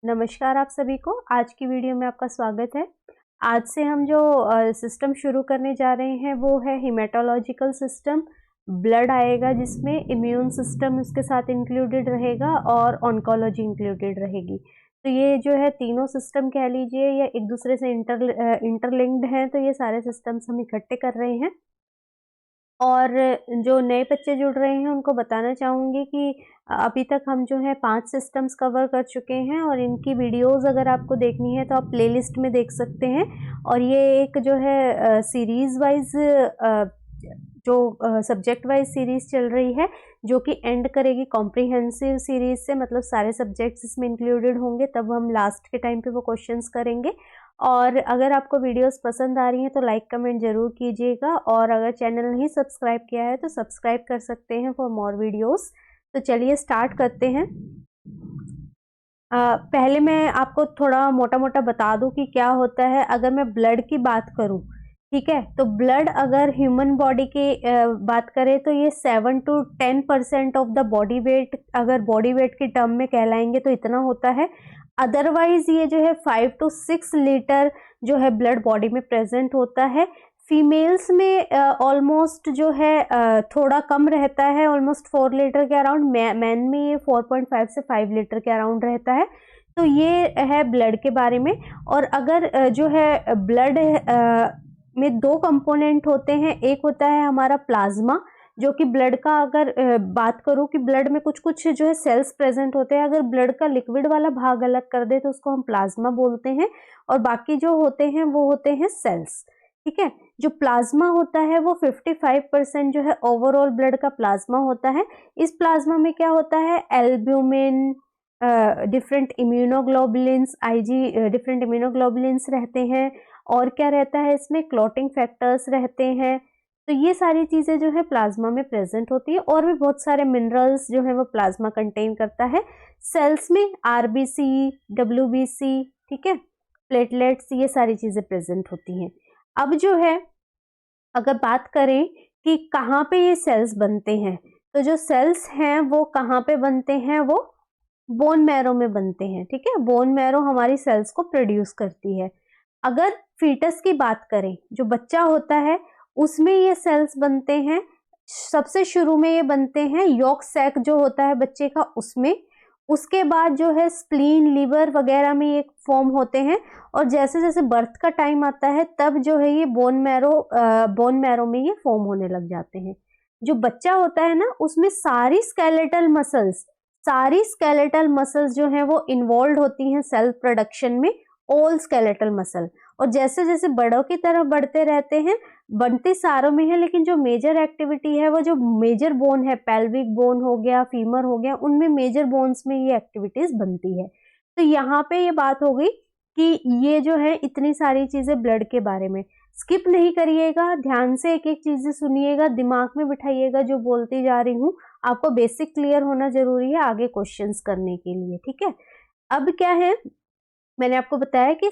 नमस्कार आप सभी को। आज की वीडियो में आपका स्वागत है। आज से हम जो सिस्टम शुरू करने जा रहे हैं वो है हेमेटोलॉजिकल सिस्टम। ब्लड आएगा जिसमें इम्यून सिस्टम उसके साथ इंक्लूडेड रहेगा और ऑन्कोलॉजी इंक्लूडेड रहेगी। तो ये जो है तीनों सिस्टम कह लीजिए या एक दूसरे से इंटरलिंक्ड हैं, तो ये सारे सिस्टम्स हम इकट्ठे कर रहे हैं। और जो नए बच्चे जुड़ रहे हैं उनको बताना चाहूँगी कि अभी तक हम जो है 5 सिस्टम्स कवर कर चुके हैं और इनकी वीडियोस अगर आपको देखनी है तो आप प्लेलिस्ट में देख सकते हैं। और ये एक जो है सीरीज़ वाइज जो सब्जेक्ट वाइज सीरीज़ चल रही है, जो कि एंड करेगी कॉम्प्रिहेंसिव सीरीज़ से, मतलब सारे सब्जेक्ट्स इसमें इंक्लूडेड होंगे। तब हम लास्ट के टाइम पे वो क्वेश्चंस करेंगे। और अगर आपको वीडियोस पसंद आ रही हैं तो लाइक कमेंट ज़रूर कीजिएगा, और अगर चैनल नहीं सब्सक्राइब किया है तो सब्सक्राइब कर सकते हैं फॉर मोर वीडियोस। तो चलिए स्टार्ट करते हैं। पहले मैं आपको थोड़ा मोटा मोटा बता दूं कि क्या होता है। अगर मैं ब्लड की बात करूं, ठीक है, तो ब्लड अगर ह्यूमन बॉडी की बात करें तो ये 7 to 10% of the body weight, अगर बॉडी वेट की टर्म में कहलाएंगे तो इतना होता है। अदरवाइज ये जो है 5 to 6 लीटर जो है ब्लड बॉडी में प्रेजेंट होता है। फीमेल्स में ऑलमोस्ट जो है थोड़ा कम रहता है, ऑलमोस्ट 4 लीटर के अराउंड। मैन में ये 4.5 से 5 लीटर के अराउंड रहता है। तो ये है ब्लड के बारे में। और अगर जो है ब्लड में 2 कंपोनेंट होते हैं। एक होता है हमारा प्लाज्मा, जो कि ब्लड का, अगर बात करूं कि ब्लड में कुछ कुछ जो है सेल्स प्रेजेंट होते हैं। अगर ब्लड का लिक्विड वाला भाग अलग कर दे तो उसको हम प्लाज्मा बोलते हैं, और बाकी जो होते हैं वो होते हैं सेल्स। ठीक है, जो प्लाज्मा होता है वो 55% जो है ओवरऑल ब्लड का प्लाज्मा होता है। इस प्लाज्मा में क्या होता है, albumin, different immunoglobulins, IG different immunoglobulins रहते हैं। और क्या रहता है इसमें, क्लॉटिंग फैक्टर्स रहते हैं। तो ये सारी चीजें जो है प्लाज्मा में प्रेजेंट होती है। और भी बहुत सारे मिनरल्स जो है वो प्लाज्मा कंटेन करता है। सेल्स में आरबीसी, डब्ल्यूबीसी, ठीक है, प्लेटलेट्स, ये सारी चीजें प्रेजेंट होती हैं। अब जो है अगर बात करें कि कहाँ पे ये सेल्स बनते हैं, तो जो सेल्स हैं वो कहाँ पे बनते हैं, वो बोन मैरो में बनते हैं। ठीक है, बोन मैरो हमारी सेल्स को प्रोड्यूस करती है। अगर फीटस की बात करें, जो बच्चा होता है, उसमें ये सेल्स बनते हैं। सबसे शुरू में ये बनते हैं यॉक सैक जो होता है बच्चे का, उसमें। उसके बाद जो है स्प्लीन, लीवर वगैरह में ये फॉर्म होते हैं। और जैसे जैसे बर्थ का टाइम आता है तब जो है ये बोन मैरो में ये फॉर्म होने लग जाते हैं। जो बच्चा होता है ना, उसमें सारी स्केलेटल मसल्स जो हैं वो इन्वॉल्व होती हैं सेल प्रोडक्शन में, ऑल स्केलेटल मसल। और जैसे जैसे बड़ों की तरफ बढ़ते रहते हैं, बनते सारों में है, लेकिन जो मेजर एक्टिविटी है वो जो मेजर बोन है, पेल्विक बोन हो गया, फीमर हो गया, उनमें मेजर बोन्स में ये एक्टिविटीज बनती है। तो यहाँ पे ये बात हो गई कि ये जो है इतनी सारी चीजें ब्लड के बारे में। स्किप नहीं करिएगा, ध्यान से एक एक चीजें सुनिएगा, दिमाग में बिठाइएगा जो बोलती जा रही हूँ। आपको बेसिक क्लियर होना जरूरी है आगे क्वेश्चंस करने के लिए। ठीक है, अब क्या है, मैंने आपको बताया कि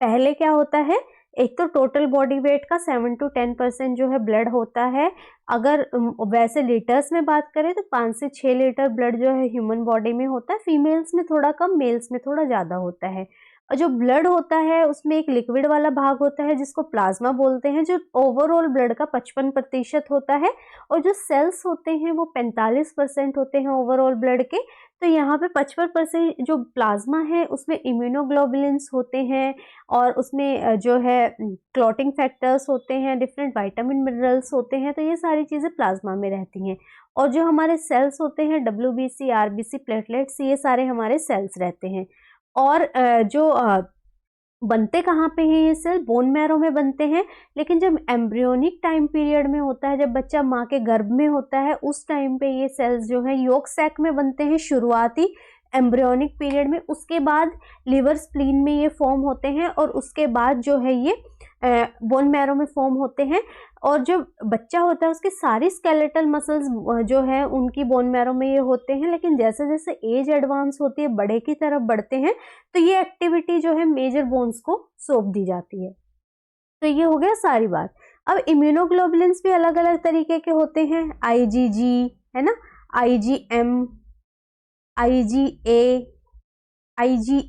पहले क्या होता है, एक तो टोटल बॉडी वेट का 7 to 10% जो है ब्लड होता है। अगर वैसे लीटर्स में बात करें तो 5 से 6 लीटर ब्लड जो है ह्यूमन बॉडी में होता है। फीमेल्स में थोड़ा कम, मेल्स में थोड़ा ज़्यादा होता है। और जो ब्लड होता है उसमें एक लिक्विड वाला भाग होता है जिसको प्लाज्मा बोलते हैं, जो ओवरऑल ब्लड का 55% होता है। और जो सेल्स होते हैं वो 45% होते हैं ओवरऑल ब्लड के। तो यहाँ पे 55% जो प्लाज्मा है उसमें इम्यूनोग्लोबुलिन्स होते हैं, और उसमें जो है क्लॉटिंग फैक्टर्स होते हैं, डिफरेंट विटामिन मिनरल्स होते हैं। तो ये सारी चीज़ें प्लाज्मा में रहती हैं। और जो हमारे सेल्स होते हैं, डब्ल्यूबीसी, आरबीसी, प्लेटलेट्स, ये सारे हमारे सेल्स रहते हैं। और जो बनते कहाँ पे हैं ये सेल, बोन मैरो में बनते हैं। लेकिन जब एम्ब्रियोनिक टाइम पीरियड में होता है, जब बच्चा माँ के गर्भ में होता है, उस टाइम पे ये सेल्स जो है यॉक सैक में बनते हैं शुरुआती एम्ब्रियोनिक पीरियड में। उसके बाद लिवर, स्प्लीन में ये फॉर्म होते हैं, और उसके बाद जो है ये बोन मैरो में फॉर्म होते हैं। और जो बच्चा होता है उसके सारी स्केलेटल मसल्स जो है उनकी बोन मैरो में ये होते हैं। लेकिन जैसे जैसे एज एडवांस होती है, बड़े की तरफ बढ़ते हैं, तो ये एक्टिविटी जो है मेजर बोन्स को सौंप दी जाती है। तो ये हो गया सारी बात। अब इम्यूनोग्लोबुलिन्स भी अलग अलग तरीके के होते हैं। आईजीजी है ना, आईजीएम, आईजीए, IgE,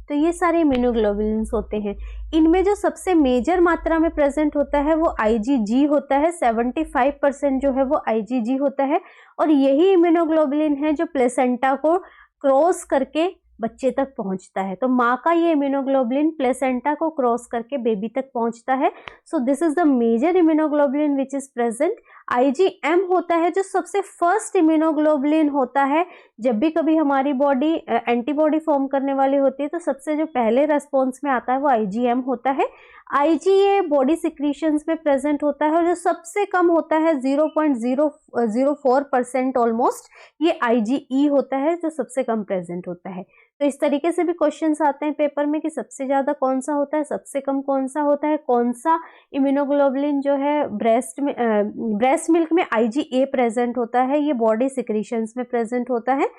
तो ये सारे इम्यूनोग्लोबुलिन्स होते हैं। इनमें जो सबसे मेजर मात्रा में प्रेजेंट होता है वो IgG होता है, 75% जो है वो IgG होता है, और यही इम्यूनोग्लोबुलिन है जो प्लेसेंटा को क्रॉस करके बच्चे तक पहुंचता है। तो माँ का ये इम्यूनोग्लोबुलिन प्लेसेंटा को क्रॉस करके बेबी तक पहुंचता है। So this is the major immunoglobulin which is present. IgM होता है जो सबसे फर्स्ट इम्यूनोग्लोबुलिन होता है। जब भी कभी हमारी बॉडी एंटीबॉडी फॉर्म करने वाली होती है तो सबसे जो पहले रेस्पॉन्स में आता है वो IgM होता है। IgA बॉडी सिक्रीशंस में प्रेजेंट होता है और जो सबसे कम होता है 0.004% ऑलमोस्ट, ये IgE होता है जो सबसे कम प्रेजेंट होता है। तो इस तरीके से भी क्वेश्चंस आते हैं पेपर में कि सबसे ज्यादा कौन सा होता है, सबसे कम कौन सा होता है, कौन सा इम्यूनोग्लोबुलिन जो है ब्रेस्ट मिल्क में IgA प्रेजेंट होता है, ये बॉडी सिक्रीशंस में प्रेजेंट होता है,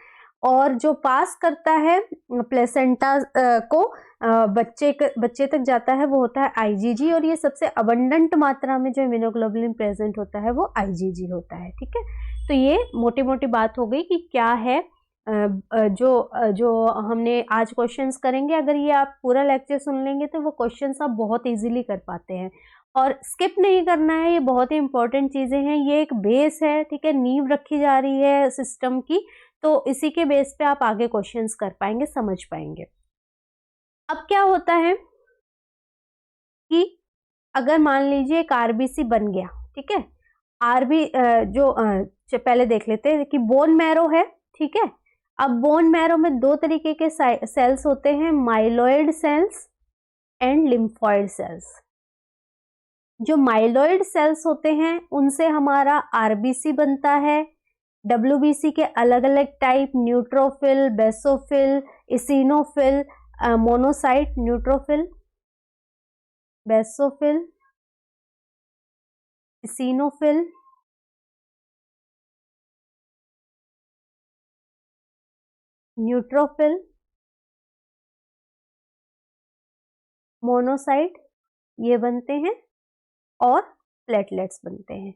और जो पास करता है प्लेसेंटा को बच्चे तक जाता है वो होता है IgG, और ये सबसे अबंडेंट मात्रा में जो इम्यूनोग्लोबुलिन प्रेजेंट होता है वो IgG होता है। ठीक है, तो ये मोटी मोटी बात हो गई कि क्या है जो हमने आज क्वेश्चंस करेंगे। अगर ये आप पूरा लेक्चर सुन लेंगे तो वो क्वेश्चंस आप बहुत इजीली कर पाते हैं, और स्किप नहीं करना है, ये बहुत ही इंपॉर्टेंट चीजें हैं, ये एक बेस है। ठीक है, नींव रखी जा रही है सिस्टम की, तो इसी के बेस पे आप आगे क्वेश्चंस कर पाएंगे, समझ पाएंगे। अब क्या होता है कि अगर मान लीजिए एक RBC बन गया, ठीक है, पहले देख लेते हैं कि बोन मैरो है। ठीक है, अब बोन मैरो में दो तरीके के सेल्स होते हैं, myeloid cells and lymphoid cells. जो माइलॉइड सेल्स होते हैं उनसे हमारा RBC बनता है। WBC के अलग अलग type, neutrophil, basophil, eosinophil, monocyte, neutrophil, basophil, eosinophil, neutrophil, monocyte, ये बनते हैं, और प्लेटलेट्स बनते हैं।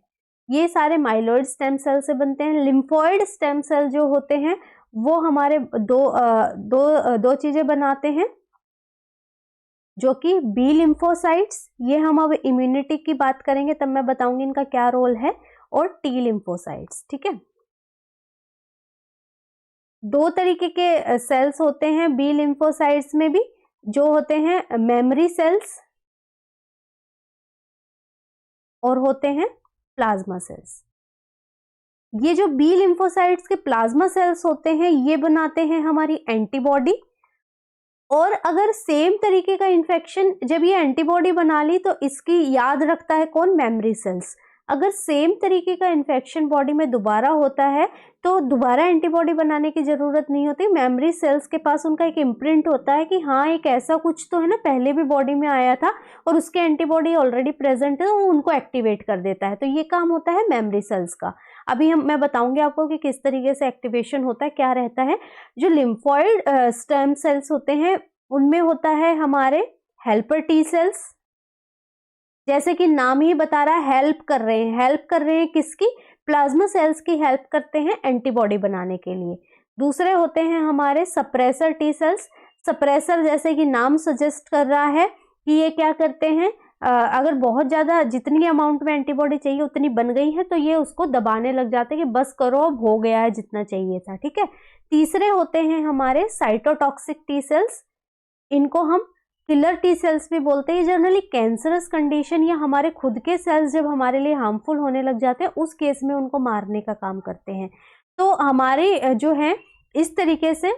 ये सारे माइलॉइड स्टेम सेल से बनते हैं। लिम्फॉइड स्टेम सेल जो होते हैं वो हमारे दो चीजें बनाते हैं, जो कि बी लिम्फोसाइट्स, ये हम अब इम्यूनिटी की बात करेंगे तब मैं बताऊंगी इनका क्या रोल है, और टी लिम्फोसाइट्स। ठीक है, दो तरीके के सेल्स होते हैं बी लिम्फोसाइट्स में भी, जो होते हैं मेमोरी सेल्स और होते हैं प्लाज्मा सेल्स। ये जो बी लिम्फोसाइट्स के प्लाज्मा सेल्स होते हैं ये बनाते हैं हमारी एंटीबॉडी, और अगर सेम तरीके का इन्फेक्शन, जब ये एंटीबॉडी बना ली तो इसकी याद रखता है कौन, मेमोरी सेल्स। अगर सेम तरीके का इन्फेक्शन बॉडी में दोबारा होता है तो दोबारा एंटीबॉडी बनाने की जरूरत नहीं होती। मेमोरी सेल्स के पास उनका एक इम्प्रिंट होता है कि हाँ एक ऐसा कुछ तो है ना, पहले भी बॉडी में आया था और उसके एंटीबॉडी ऑलरेडी प्रेजेंट है, तो वो उनको एक्टिवेट कर देता है। तो ये काम होता है मेमोरी सेल्स का। अभी मैं बताऊंगी आपको कि किस तरीके से एक्टिवेशन होता है, क्या रहता है। जो लिम्फॉइड स्टेम सेल्स होते हैं उनमें होता है हमारे हेल्पर टी सेल्स, जैसे कि नाम ही बता रहा है हेल्प कर रहे हैं किसकी, प्लाज्मा सेल्स की हेल्प करते हैं एंटीबॉडी बनाने के लिए। दूसरे होते हैं हमारे सप्रेसर टी सेल्स। सप्रेसर जैसे कि नाम सजेस्ट कर रहा है कि ये क्या करते हैं, अगर बहुत ज्यादा जितनी अमाउंट में एंटीबॉडी चाहिए उतनी बन गई है तो ये उसको दबाने लग जाते हैं कि बस करो अब हो गया है जितना चाहिए था। ठीक है, तीसरे होते हैं हमारे साइटोटॉक्सिक टी सेल्स, इनको हम किलर टी सेल्स भी बोलते हैं। जनरली कैंसरस कंडीशन या हमारे खुद के सेल्स जब हमारे लिए हार्मफुल होने लग जाते हैं उस केस में उनको मारने का काम करते हैं। तो हमारे जो है इस तरीके से,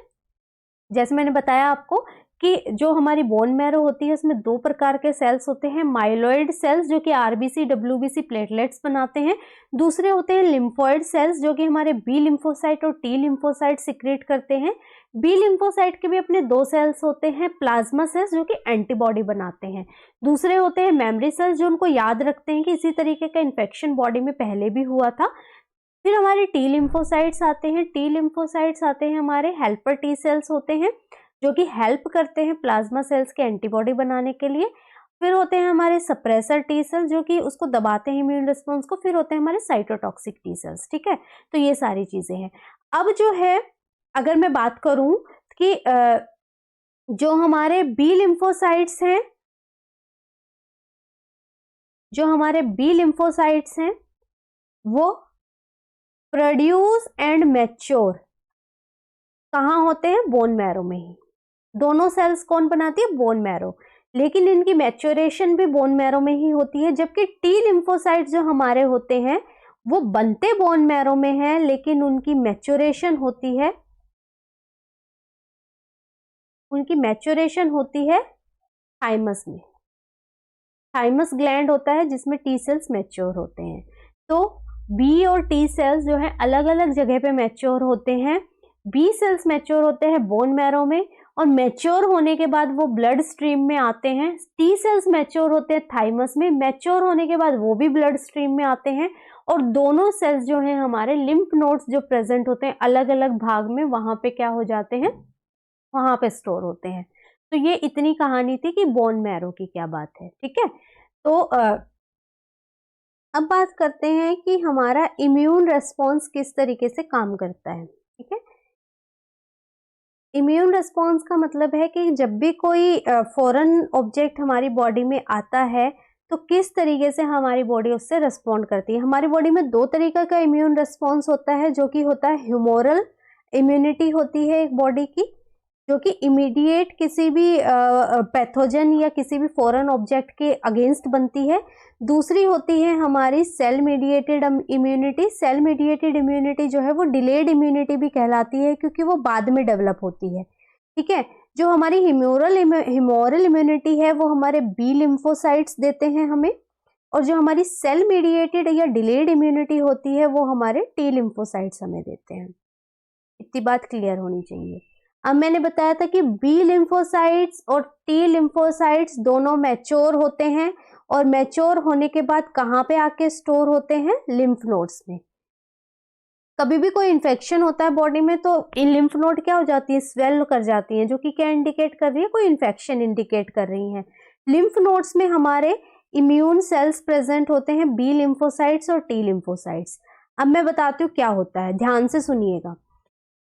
जैसे मैंने बताया आपको कि जो हमारी बोन मैरो होती है उसमें दो प्रकार के सेल्स होते हैं, माइलॉइड सेल्स जो कि RBC WBC प्लेटलेट्स बनाते हैं, दूसरे होते हैं लिम्फॉइड सेल्स जो कि हमारे बी लिम्फोसाइट और टी लिम्फोसाइट सिक्रेट करते हैं। बी लिम्फोसाइट के भी अपने दो सेल्स होते हैं, प्लाज्मा सेल्स जो कि एंटीबॉडी बनाते हैं, दूसरे होते हैं मेमोरी सेल्स जो उनको याद रखते हैं कि इसी तरीके का इन्फेक्शन बॉडी में पहले भी हुआ था। फिर हमारे टी लिम्फोसाइट्स आते हैं, टी लिम्फोसाइट्स आते हैं हमारे हेल्पर टी सेल्स होते हैं जो कि हेल्प करते हैं प्लाज्मा सेल्स के एंटीबॉडी बनाने के लिए। फिर होते हैं हमारे सप्रेसर टी सेल्स जो कि उसको दबाते हैं इम्यून रिस्पॉन्स को। फिर होते हैं हमारे साइटोटॉक्सिक टी सेल्स। ठीक है, तो ये सारी चीजें हैं। अब जो है अगर मैं बात करूं कि जो हमारे बी लिम्फोसाइट्स हैं, वो प्रोड्यूस एंड मैच्योर कहाँ होते हैं? बोन मैरो में ही। दोनों सेल्स कौन बनाती है? Bone marrow. लेकिन इनकी मैच्योरेशन भी बोन मैरो में ही होती है, जबकि टी लिम्फोसाइट्स जो हमारे होते हैं वो बनते बोन मैरो में हैं, लेकिन उनकी मैच्योरेशन होती है थाइमस में। थाइमस ग्लैंड होता है जिसमें टी सेल्स मैच्योर होते हैं। तो बी और टी सेल्स जो है अलग अलग जगह पे मैच्योर होते हैं। बी सेल्स मैच्योर होते हैं बोन मैरो में, और मैच्योर होने के बाद वो ब्लड स्ट्रीम में आते हैं। टी सेल्स मैच्योर होते हैं थाइमस में, मैच्योर होने के बाद वो भी ब्लड स्ट्रीम में आते हैं, और दोनों सेल्स जो हैं हमारे लिम्फ नोड्स जो प्रेजेंट होते हैं अलग अलग भाग में, वहां पे क्या हो जाते हैं? वहां पे स्टोर होते हैं। तो ये इतनी कहानी थी कि बोन मैरो की क्या बात है। ठीक है, तो अब बात करते हैं कि हमारा इम्यून रेस्पॉन्स किस तरीके से काम करता है। ठीक है, इम्यून रेस्पॉन्स का मतलब है कि जब भी कोई फॉरेन ऑब्जेक्ट हमारी बॉडी में आता है तो किस तरीके से हमारी बॉडी उससे रेस्पॉन्ड करती है। हमारी बॉडी में दो तरीके का इम्यून रेस्पॉन्स होता है, जो कि होता है ह्यूमोरल इम्यूनिटी होती है एक बॉडी की, जो कि इमीडिएट किसी भी पैथोजन या किसी भी फॉरेन ऑब्जेक्ट के अगेंस्ट बनती है। दूसरी होती है हमारी cell mediated immunity. Cell mediated immunity जो है वो डिलेड इम्यूनिटी भी कहलाती है, क्योंकि वो बाद में डेवलप होती है। ठीक है, जो हमारी ह्यूमोरल इम्यूनिटी है वो हमारे बी लिम्फोसाइट्स देते हैं हमें, और जो हमारी सेल मीडिएटेड या डिलेड इम्यूनिटी होती है वो हमारे टी लिम्फोसाइट्स हमें देते हैं। इतनी बात क्लियर होनी चाहिए। अब मैंने बताया था कि बी लिम्फोसाइट्स और टी लिम्फोसाइट्स दोनों मैच्योर होते हैं, और मैच्योर होने के बाद कहाँ पे आके स्टोर होते हैं? लिम्फ नोड्स में। कभी भी कोई इन्फेक्शन होता है बॉडी में तो इन लिम्फ नोड क्या हो जाती है? स्वेल कर जाती हैं, जो कि क्या इंडिकेट कर रही है? कोई इन्फेक्शन इंडिकेट कर रही है। लिम्फ नोड्स में हमारे इम्यून सेल्स प्रेजेंट होते हैं, बी लिम्फोसाइट्स और टी लिम्फोसाइट्स। अब मैं बताती हूँ क्या होता है, ध्यान से सुनिएगा।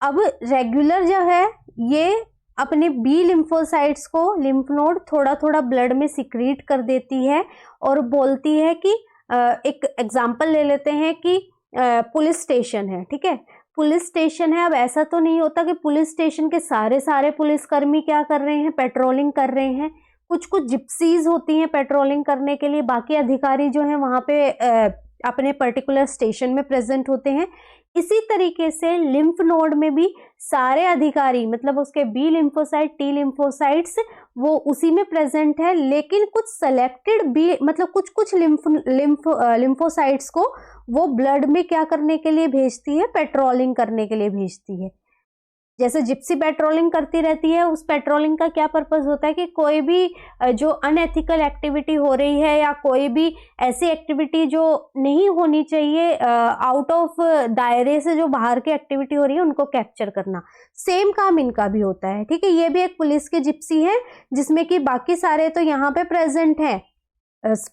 अब रेगुलर जो है ये अपने बी लिम्फोसाइट्स को लिम्फ नोड थोड़ा थोड़ा ब्लड में सिक्रीट कर देती है, और बोलती है कि एक एग्जांपल ले लेते हैं कि पुलिस स्टेशन है। ठीक है, पुलिस स्टेशन है। अब ऐसा तो नहीं होता कि पुलिस स्टेशन के सारे पुलिसकर्मी क्या कर रहे हैं? पेट्रोलिंग कर रहे हैं। कुछ कुछ जिप्सीज होती हैं पेट्रोलिंग करने के लिए, बाकी अधिकारी जो है वहां पे अपने पर्टिकुलर स्टेशन में प्रेजेंट होते हैं। इसी तरीके से लिम्फ नोड में भी सारे अधिकारी, मतलब उसके बी लिम्फोसाइट, टी लिम्फोसाइट्स, वो उसी में प्रेजेंट है, लेकिन कुछ सेलेक्टेड बी, मतलब कुछ कुछ लिम्फोसाइट्स को वो ब्लड में क्या करने के लिए भेजती है? पेट्रोलिंग करने के लिए भेजती है। जैसे जिप्सी पेट्रोलिंग करती रहती है, उस पेट्रोलिंग का क्या पर्पस होता है कि कोई भी जो अनएथिकल एक्टिविटी हो रही है या कोई भी ऐसी एक्टिविटी जो नहीं होनी चाहिए, आउट ऑफ दायरे से जो बाहर की एक्टिविटी हो रही है, उनको कैप्चर करना। सेम काम इनका भी होता है। ठीक है, ये भी एक पुलिस की जिप्सी है, जिसमें कि बाकी सारे तो यहाँ पे प्रेजेंट हैं,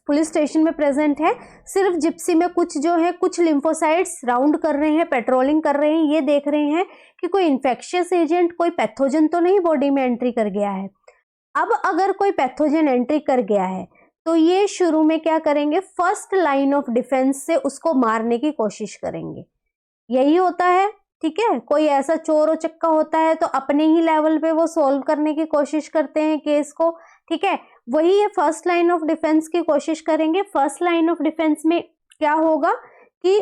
पुलिस स्टेशन में प्रेजेंट है। सिर्फ जिप्सी में कुछ जो है, कुछ लिम्फोसाइट्स राउंड कर रहे हैं, पेट्रोलिंग कर रहे हैं, ये देख रहे हैं कि कोई इन्फेक्शियस एजेंट, कोई पैथोजन तो नहीं बॉडी में एंट्री कर गया है। अब अगर कोई पैथोजन एंट्री कर गया है तो ये शुरू में क्या करेंगे? फर्स्ट लाइन ऑफ डिफेंस से उसको मारने की कोशिश करेंगे। यही होता है। ठीक है, कोई ऐसा चोर और चक्का होता है तो अपने ही लेवल पे वो सॉल्व करने की कोशिश करते हैं केस को। ठीक है, वही ये फर्स्ट लाइन ऑफ डिफेंस की कोशिश करेंगे। फर्स्ट लाइन ऑफ डिफेंस में क्या होगा कि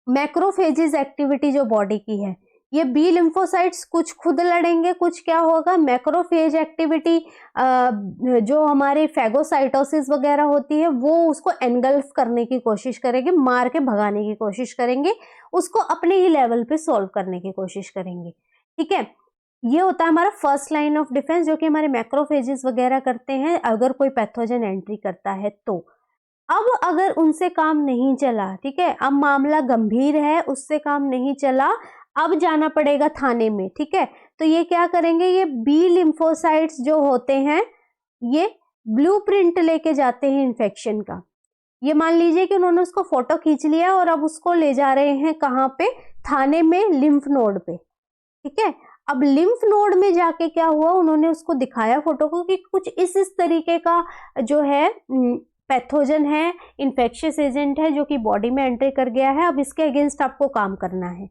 मैक्रोफेजेस एक्टिविटी जो बॉडी की है, ये बी लिम्फोसाइट्स कुछ खुद लड़ेंगे, कुछ क्या होगा? मैक्रोफेज एक्टिविटी, जो हमारे फेगोसाइटोसिस वगैरह होती है वो उसको एनगल्फ करने की कोशिश करेंगे, मार के भगाने की कोशिश करेंगे, उसको अपने ही लेवल पे सॉल्व करने की कोशिश करेंगे। ठीक है, ये होता है हमारा फर्स्ट लाइन ऑफ डिफेंस, जो कि हमारे मैक्रोफेजेस वगैरह करते हैं अगर कोई पैथोजन एंट्री करता है तो। अब अगर उनसे काम नहीं चला, ठीक है, अब मामला गंभीर है, उससे काम नहीं चला, अब जाना पड़ेगा थाने में। ठीक है, तो ये क्या करेंगे? ये बी लिम्फोसाइट्स जो होते हैं ये ब्लूप्रिंट लेके जाते हैं इन्फेक्शन का। ये मान लीजिए कि उन्होंने उसको फोटो खींच लिया और अब उसको ले जा रहे हैं कहाँ पे? थाने में, लिम्फ नोड पे। ठीक है, अब लिम्फ नोड में जाके क्या हुआ, उन्होंने उसको दिखाया फोटो को कि कुछ इस तरीके का जो है पैथोजन है, इन्फेक्शियस एजेंट है जो कि बॉडी में एंट्री कर गया है, अब इसके अगेंस्ट आपको काम करना है।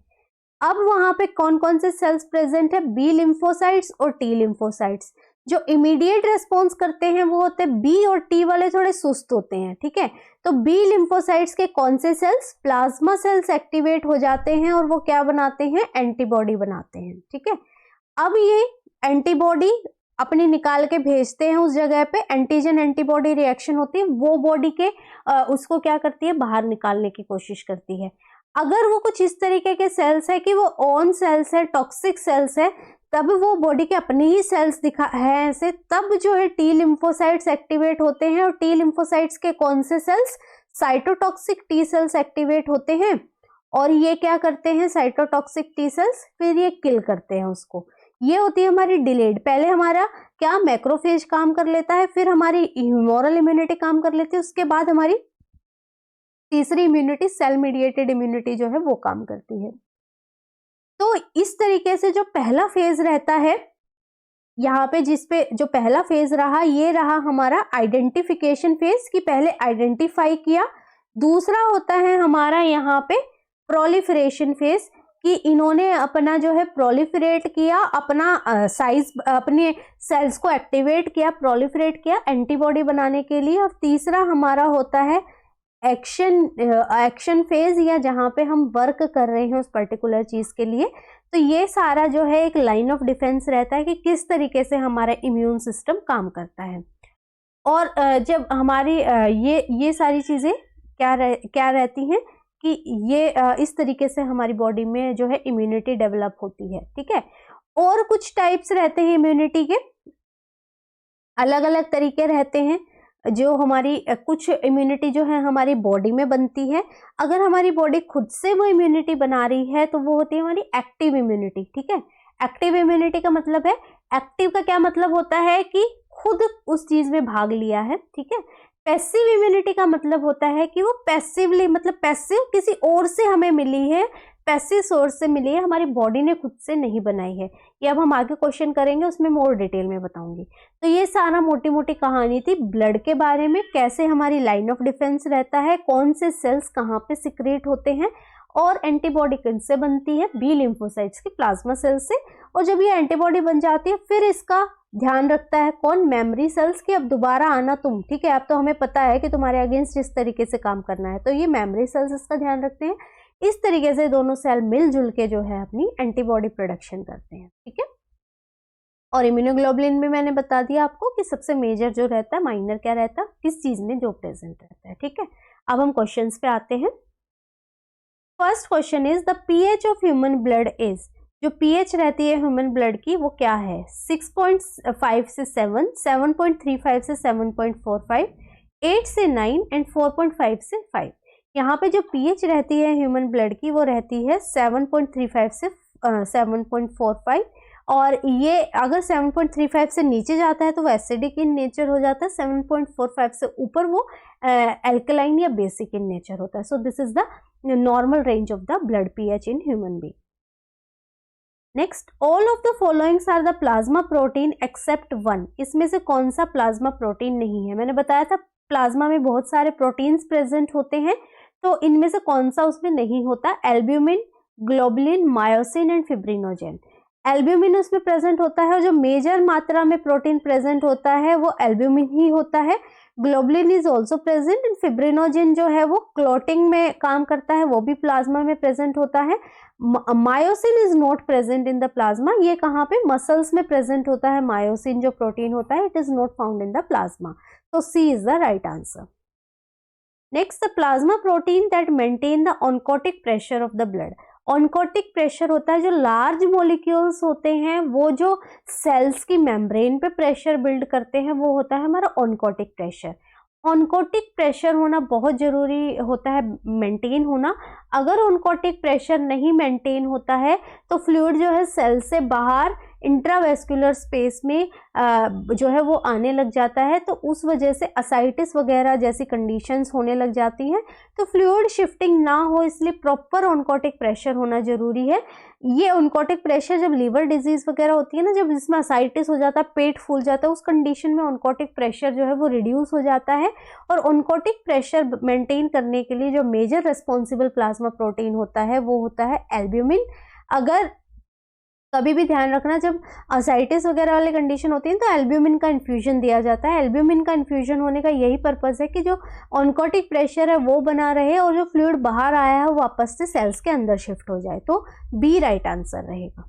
अब वहां पे कौन कौन से सेल्स प्रेजेंट है, बी लिम्फोसाइट्स और टी लिम्फोसाइट्स। जो इमीडिएट रेस्पॉन्स करते हैं वो होते हैं बी, और टी वाले थोड़े सुस्त होते हैं, ठीक है। तो बी लिम्फोसाइट्स के कौन से सेल्स, प्लाज्मा सेल्स एक्टिवेट हो जाते हैं और वो क्या बनाते हैं, एंटीबॉडी बनाते हैं, ठीक है। अब ये एंटीबॉडी अपनी निकाल के भेजते हैं उस जगह पे, एंटीजन एंटीबॉडी रिएक्शन होती है, वो बॉडी के उसको क्या करती है, बाहर निकालने की कोशिश करती है। अगर वो कुछ इस तरीके के सेल्स है कि वो ऑन सेल्स है, टॉक्सिक सेल्स है, तब वो बॉडी के अपने ही सेल्स दिखा है ऐसे, तब जो है टी लिम्फोसाइट्स एक्टिवेट होते हैं। और टी लिम्फोसाइट्स के कौन से cells, cytotoxic T cells activate होते हैं, और ये क्या करते हैं, साइटोटॉक्सिक टी सेल्स फिर ये किल करते हैं उसको। ये होती है हमारी डिलेड। पहले हमारा क्या, मैक्रोफेज काम कर लेता है, फिर हमारी ह्यूमोरल इम्यूनिटी काम कर लेती है, उसके बाद हमारी तीसरी इम्यूनिटी, सेल मीडिएटेड इम्यूनिटी जो है वो काम करती है। तो इस तरीके से जो पहला फेज रहता है यहाँ पे, जिसपे जो पहला फेज रहा, ये रहा हमारा आइडेंटिफिकेशन फेज, कि पहले आइडेंटिफाई किया। दूसरा होता है हमारा यहाँ पे प्रोलिफरेशन फेज, कि इन्होंने अपना जो है प्रोलिफरेट किया, अपना साइज, अपने सेल्स को एक्टिवेट किया, प्रोलिफरेट किया एंटीबॉडी बनाने के लिए। और तीसरा हमारा होता है एक्शन फेज, या जहां पे हम वर्क कर रहे हैं उस पर्टिकुलर चीज के लिए। तो ये सारा जो है एक लाइन ऑफ डिफेंस रहता है कि किस तरीके से हमारा इम्यून सिस्टम काम करता है। और जब हमारी ये सारी चीजें क्या रहती हैं कि ये इस तरीके से हमारी बॉडी में जो है इम्यूनिटी डेवलप होती है, ठीक है। और कुछ टाइप्स रहते हैं इम्यूनिटी के, अलग अलग तरीके रहते हैं। जो हमारी कुछ इम्यूनिटी जो है हमारी बॉडी में बनती है, अगर हमारी बॉडी खुद से वो इम्यूनिटी बना रही है तो वो होती है हमारी एक्टिव इम्यूनिटी, ठीक है। एक्टिव इम्यूनिटी का मतलब है, एक्टिव का क्या मतलब होता है कि खुद उस चीज में भाग लिया है, ठीक है। पैसिव इम्यूनिटी का मतलब होता है कि वो पैसिवली, मतलब पैसिव किसी और से हमें मिली है, पैसिव सोर्स से मिली है, हमारी बॉडी ने खुद से नहीं बनाई है। ये अब हम आगे क्वेश्चन करेंगे, उसमें मोर डिटेल में बताऊंगी। तो ये सारा मोटी मोटी कहानी थी ब्लड के बारे में, कैसे हमारी लाइन ऑफ डिफेंस रहता है, कौन से सेल्स कहाँ पे सिक्रेट होते हैं, और एंटीबॉडी किनसे बनती है, बी लिम्फोसाइट्स की प्लाज्मा सेल्स से। और जब ये एंटीबॉडी बन जाती है फिर इसका ध्यान रखता है कौन, मेमोरी सेल्स की, अब दोबारा आना तुम, ठीक है। अब तो हमें पता है कि तुम्हारे अगेंस्ट इस तरीके से काम करना है, तो ये मेमोरी सेल्स इसका ध्यान रखते हैं। इस तरीके से दोनों सेल मिलजुल के जो है अपनी एंटीबॉडी प्रोडक्शन करते हैं, ठीक है। और इम्यूनोग्लोबुलिन में मैंने बता दिया आपको कि सबसे मेजर जो रहता है, माइनर क्या रहता है, किस चीज में जो प्रेजेंट रहता है, ठीक है। अब हम क्वेश्चंस पे आते हैं। First question is the pH of human blood is, जो पीएच रहती है ह्यूमन ब्लड की वो क्या है, 6.5 से 7, 7.35 से 7.45, 8 से 9 एंड 4.5 से 5। यहाँ पे जो पीएच रहती है ह्यूमन ब्लड की वो रहती है 7.35 से 7.45, और ये अगर 7.35 से नीचे जाता है तो वो एसिडिक इन नेचर हो जाता है, 7.45 से ऊपर वो एल्कलाइन या बेसिक इन नेचर होता है। So this is the normal range of the blood pH in human being. Next, all of the followings are the plasma protein except one, इसमें से कौन सा प्लाज्मा प्रोटीन नहीं है। मैंने बताया था प्लाज्मा में बहुत सारे प्रोटीन्स प्रेजेंट होते हैं, तो इनमें से कौन सा उसमें नहीं होता, albumin, globulin, myosin and fibrinogen. Albumin उसमें प्रेजेंट होता है, और जो मेजर मात्रा में प्रोटीन प्रेजेंट होता है वो एल्ब्यूमिन ही होता है। Globulin is also present, and fibrinogen जो है वो क्लॉटिंग में काम करता है, वो भी प्लाज्मा में प्रेजेंट होता है। Myosin is not present in the plasma, ये कहाँ पे, मसल्स में प्रेजेंट होता है मायोसिन जो प्रोटीन होता है, it is not found in the plasma. तो C is the right answer. Next, the plasma protein that maintain the oncotic pressure of the blood. Oncotic pressure होता है जो लार्ज मॉलिक्यूल्स होते हैं, वो जो सेल्स की मेम्ब्रेन पे प्रेशर बिल्ड करते हैं, वो होता है हमारा ऑनकोटिक प्रेशर। ऑनकोटिक प्रेशर होना बहुत जरूरी होता है, मेंटेन होना। अगर ऑनकोटिक प्रेशर नहीं मेंटेन होता है तो फ्लूइड जो है सेल से बाहर इंट्रावेस्कुलर स्पेस में जो है वो आने लग जाता है, तो उस वजह से असाइटिस वगैरह जैसी कंडीशंस होने लग जाती हैं। तो फ्लूइड शिफ्टिंग ना हो इसलिए प्रॉपर ऑनकोटिक प्रेशर होना जरूरी है। ये ऑनकोटिक प्रेशर जब लीवर डिजीज वगैरह होती है ना, जब जिसमें असाइटिस हो जाता है, पेट फूल जाता है, उस कंडीशन में ऑनकोटिक प्रेशर जो है वो रिड्यूस हो जाता है। और ऑनकोटिक प्रेशर मेंटेन करने के लिए जो मेजर रिस्पॉन्सिबल प्लाज्मा प्रोटीन होता है वो होता है एल्ब्यूमिन। अगर कभी भी ध्यान रखना, जब असाइटिस वगैरह वाली कंडीशन होती है तो एल्ब्यूमिन का इन्फ्यूजन दिया जाता है। एल्ब्यूमिन का इन्फ्यूजन होने का यही पर्पस है कि जो ऑनकोटिक प्रेशर है वो बना रहे और जो फ्लूइड बाहर आया है वो वापस से सेल्स के अंदर शिफ्ट हो जाए। तो बी राइट आंसर रहेगा।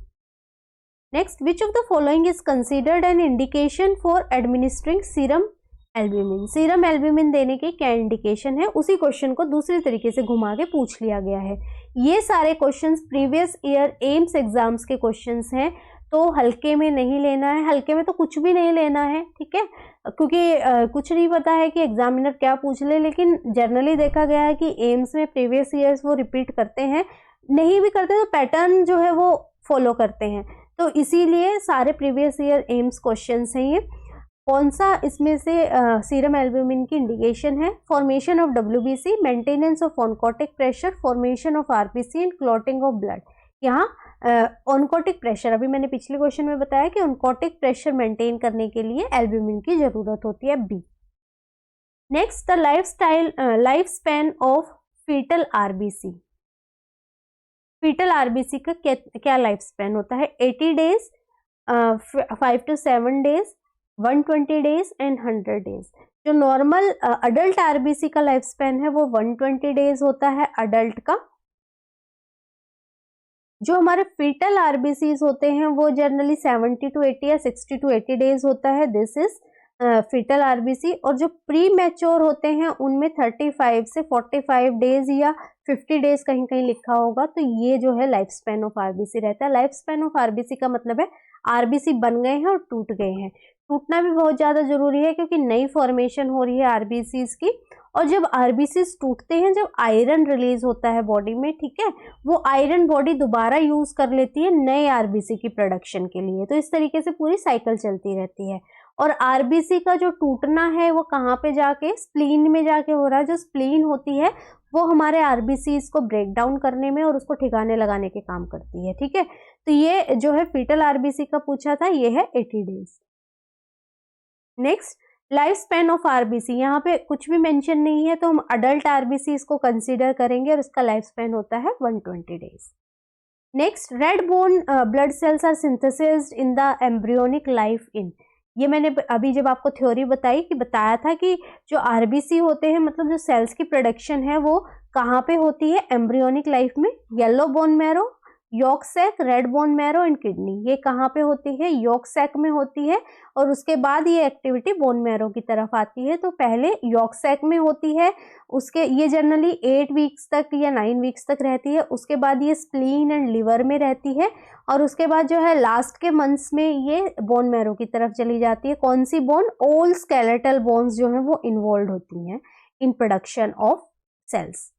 Next, which of the following is considered an indication for administering serum albumin. Serum albumin देने की क्या इंडिकेशन है, उसी क्वेश्चन को दूसरी तरीके से घुमा के पूछ लिया गया है। ये सारे questions previous year AIIMS exams के क्वेश्चंस हैं, तो हल्के में नहीं लेना है। हल्के में तो कुछ भी नहीं लेना है, ठीक है, क्योंकि कुछ नहीं पता है कि एग्जामिनर क्या पूछ ले। लेकिन जनरली देखा गया है कि एम्स में प्रीवियस ईयर्स वो रिपीट करते हैं, नहीं भी करते तो पैटर्न जो है वो फॉलो करते हैं, तो इसीलिए सारे प्रीवियस ईयर एम्स क्वेश्चंस हैं ये। कौन सा इसमें से सीरम एल्ब्यूमिन की इंडिकेशन है? Formation of WBC, maintenance of oncotic pressure, formation of RBC and clotting of blood. यहाँ ऑनकोटिक प्रेशर, अभी मैंने पिछले क्वेश्चन में बताया कि ऑनकोटिक प्रेशर मेंटेन करने के लिए एल्ब्यूमिन की जरूरत होती है, B. Next, the life span of fetal RBC। Fetal RBC का क्या लाइफ स्पैन होता है? 80 days, 5 to 7 days, 120 days and 100 days. जो नॉर्मल अडल्ट RBC का लाइफ स्पैन है वो 120 डेज होता है अडल्ट का। जो हमारे फीटल RBCs होते हैं वो जनरली 70 to 80 या 60 to 80 डेज होता है, दिस इज फीटल RBC। और जो प्री मैच्योर होते हैं उनमें 35 से 45 डेज या 50 डेज कहीं कहीं लिखा होगा, तो ये जो है लाइफ स्पैन ऑफ RBC रहता है। लाइफ स्पैन ऑफ RBC का मतलब है RBC बन गए हैं और टूट गए हैं। टूटना भी बहुत ज़्यादा जरूरी है क्योंकि नई फॉर्मेशन हो रही है RBCs की, और जब RBCs टूटते हैं, जब आयरन रिलीज होता है बॉडी में, ठीक है, वो आयरन बॉडी दोबारा यूज कर लेती है नए RBC की प्रोडक्शन के लिए। तो इस तरीके से पूरी साइकिल चलती रहती है। और RBC का जो टूटना है वो कहाँ पे जाके, स्प्लीन में जाके हो रहा है। जो स्प्लीन होती है वो हमारे RBCs को ब्रेक डाउन करने में और उसको ठिकाने लगाने के काम करती है, ठीक है। तो ये जो है फीटल RBC का पूछा था, ये है 80 days. Next, life span of RBC, यहाँ पे कुछ भी मेंशन नहीं है तो हम अडल्ट RBC इसको कंसीडर करेंगे और उसका लाइफ स्पैन होता है 120 days. Next, red bone blood cells are synthesized in the embryonic life in. ये मैंने अभी जब आपको थ्योरी बताई कि बताया था कि जो RBC होते हैं, मतलब जो सेल्स की प्रोडक्शन है वो कहाँ पे होती है एम्ब्रियोनिक लाइफ में। Yellow bone marrow, yolk sac, red bone marrow and kidney, ये कहाँ पे होती है? यॉक सैक में होती है, और उसके बाद ये एक्टिविटी बोन मैरो की तरफ आती है। तो पहले यॉक सैक में होती है, उसके ये जनरली 8 वीक्स तक या 9 वीक्स तक रहती है। उसके बाद ये स्प्लीन एंड लिवर में रहती है, और उसके बाद जो है लास्ट के मंथ्स में ये बोन मैरो की तरफ चली जाती है। कौन सी बोन? ऑल स्केलेटल बोन्स जो है वो इन्वॉल्व होती हैं in production of cells.